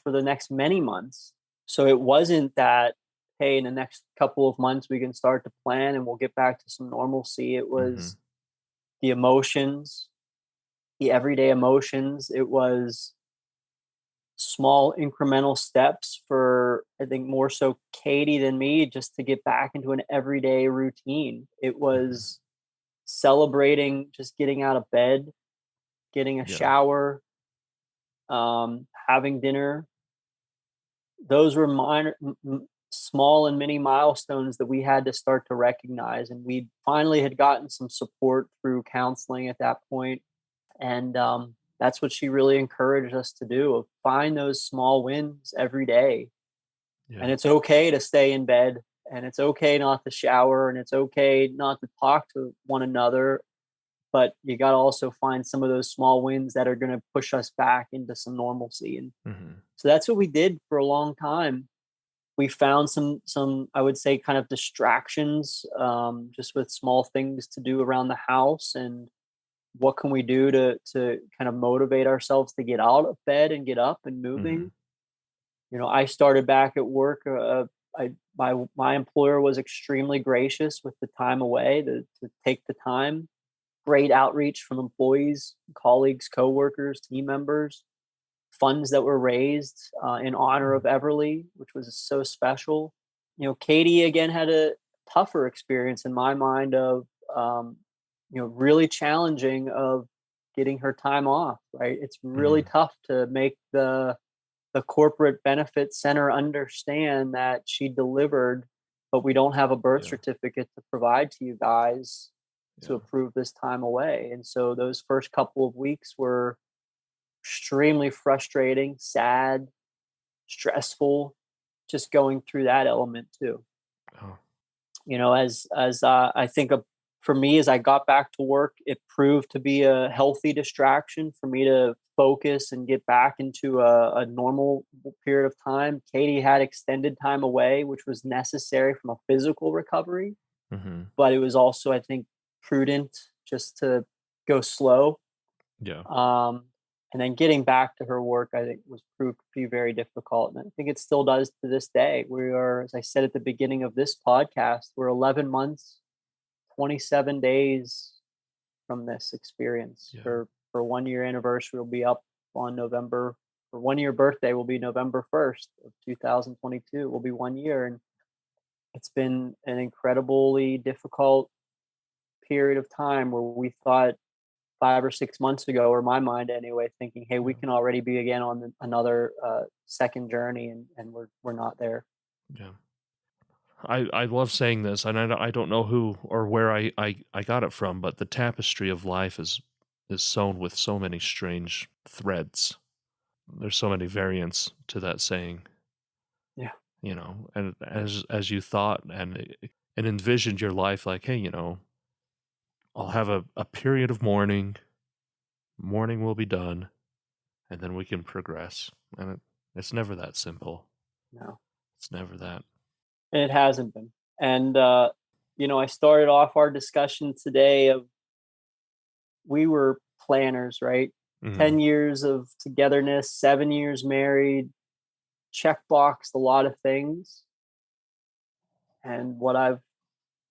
for the next many months. So it wasn't that, hey, in the next couple of months we can start to plan and we'll get back to some normalcy. It Mhm. was the emotions, the everyday emotions. It was small incremental steps for, I think, more so Katie than me, just to get back into an everyday routine. It Mhm. was celebrating just getting out of bed, getting a Yeah. shower, having dinner. Those were small and many milestones that we had to start to recognize. And we finally had gotten some support through counseling at that point. And that's what she really encouraged us to do, of find those small wins every day. And Yeah. it's okay to stay in bed, and it's okay not to shower, and it's okay not to talk to one another. But you got to also find some of those small wins that are going to push us back into some normalcy. And Hmm. so that's what we did for a long time. We found some I would say kind of distractions, just with small things to do around the house, and what can we do to kind of motivate ourselves to get out of bed and get up and Hmm. moving. I started back at work. My employer was extremely gracious with the time away to take the time. Great outreach from employees, colleagues, coworkers, team members. Funds that were raised in honor of Everly, which was so special. Katie again had a tougher experience in my mind of um, really challenging of getting her time off. Right, it's really Hmm. tough to make the corporate benefit center understand that she delivered, but we don't have a birth Yeah. certificate to provide to you guys to Yeah. approve this time away. And so those first couple of weeks were extremely frustrating, sad, stressful, just going through that element too. Oh. As I think of for me, as I got back to work, it proved to be a healthy distraction for me to focus and get back into a normal period of time. Katie had extended time away, which was necessary from a physical recovery, Hmm. but it was also, I think, prudent just to go slow. Yeah. Um, and then getting back to her work, I think, was proved to be very difficult. And I think it still does to this day. We are, as I said at the beginning of this podcast, we're 11 months, 27 days from this experience. Yeah. For 1 year anniversary will be up on November. For 1 year birthday will be November 1st of 2022. Will be 1 year, and it's been an incredibly difficult period of time where we thought 5 or 6 months ago, or my mind anyway, thinking, "Hey, we Yeah. can already be again on another second journey," and we're not there. Yeah. I love saying this, and I don't know who or where I got it from, but the tapestry of life is sewn with so many strange threads. There's so many variants to that saying, Yeah, and as you thought and envisioned your life like, hey, I'll have a period of mourning will be done, and then we can progress. And it's never that simple. no, It's never that. it hasn't been. And I started off our discussion today of we were planners, right? Hmm. 10 years of togetherness, 7 years married, checkboxed a lot of things. And what I've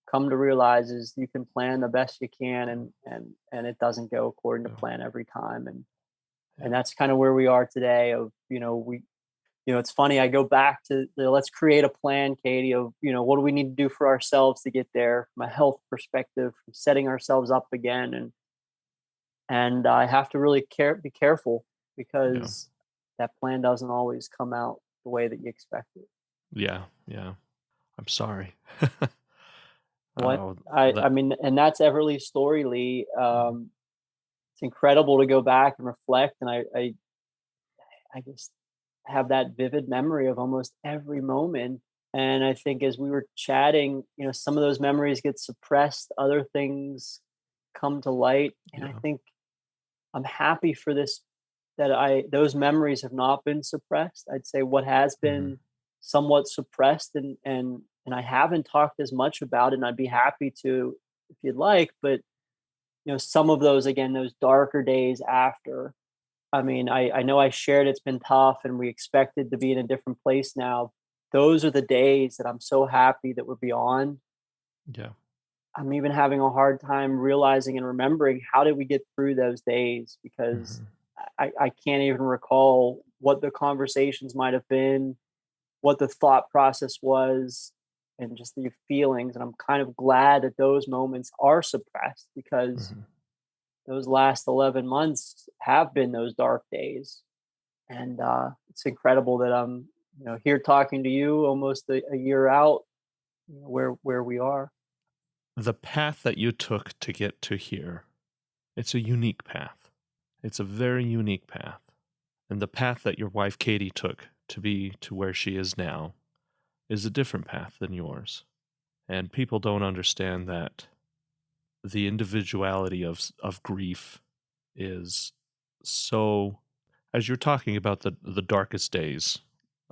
come to realize is you can plan the best you can, and it doesn't go according to Yeah. plan every time. And Yeah. that's kind of where we are today. Of we it's funny. I go back to let's create a plan, Katie. Of what do we need to do for ourselves to get there from a health perspective, from setting ourselves up again, and I have to really be careful Yeah. because that plan doesn't always come out the way that you expect it. Yeah. Yeah. I'm sorry. What Oh, I that. mean, and that's Everly's story, Lee. It's incredible to go back and reflect, and I just have that vivid memory of almost every moment. And I think as we were chatting, some of those memories get suppressed, other things come to light. And I Yeah. think I'm happy for this that I those memories have not been suppressed. I'd say what has Hmm. been somewhat suppressed, and I haven't talked as much about it, and I'd be happy to if you'd like, but some of those again, those darker days after. I mean, I know I shared it's been tough and we expected to be in a different place now. Those are the days that I'm so happy that we're beyond. Yeah. I'm even having a hard time realizing and remembering how did we get through those days because Hmm. I can't even recall what the conversations might have been, what the thought process was. and just the feelings. And I'm kind of glad that those moments are suppressed because Mhm. those last 11 months have been those dark days. And it's incredible that I'm, here talking to you almost a year out, where we are. The path that you took to get to here, it's a unique path. It's a very unique path. And the path that your wife Katie took to be to where she is now is a different path than yours. And people don't understand that the individuality of grief is so, as you're talking about the darkest days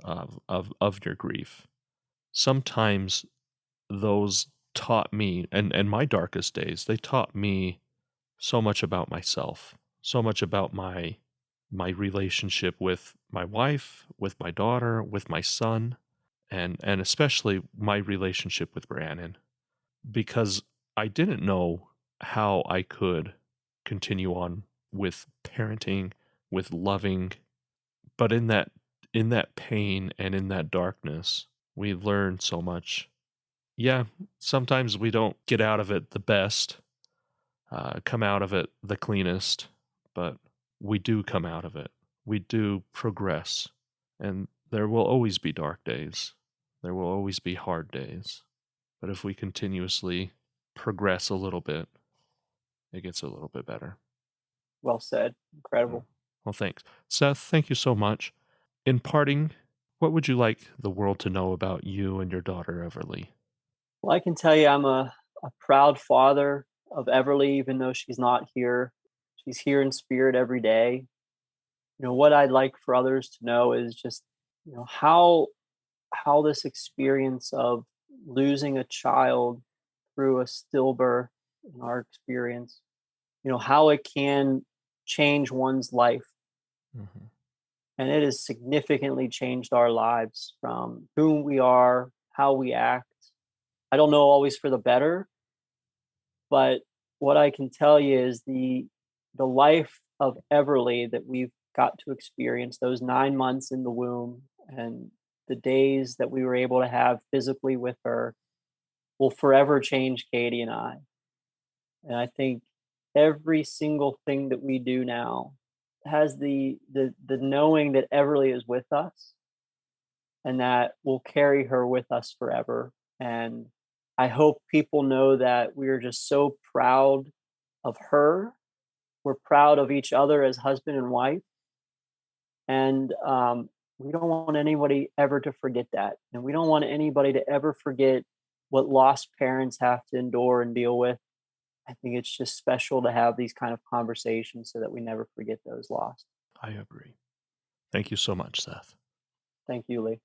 of your grief, sometimes those taught me, and my darkest days, they taught me so much about myself, so much about my relationship with my wife, with my daughter, with my son, and especially my relationship with Brandon, because I didn't know how I could continue on with parenting, with loving, but in that pain and in that darkness, we learn so much. Yeah, sometimes we don't get out of it the best, come out of it the cleanest, but we do come out of it. We do progress. And there will always be dark days. There will always be hard days. But if we continuously progress a little bit, it gets a little bit better. Well said. Mm. Incredible. Well, thanks. Seth, thank you so much. In parting, what would you like the world to know about you and your daughter, Everly? Well, I can tell you I'm a proud father of Everly, even though she's not here. She's here in spirit every day. What I'd like for others to know is just, how this experience of losing a child through a stillbirth, in our experience, how it can change one's life. Hmm. And it has significantly changed our lives from who we are, how we act. I don't know always for the better, but what I can tell you is the life of Everly that we've got to experience, those 9 months in the womb and the days that we were able to have physically with her, will forever change Katie and I. And I think every single thing that we do now has the knowing that Everly is with us and that we'll carry her with us forever. And I hope people know that we are just so proud of her. We're proud of each other as husband and wife. And we don't want anybody ever to forget that. And we don't want anybody to ever forget what lost parents have to endure and deal with. I think it's just special to have these kind of conversations so that we never forget those lost. I agree. Thank you so much, Seth. Thank you, Lee.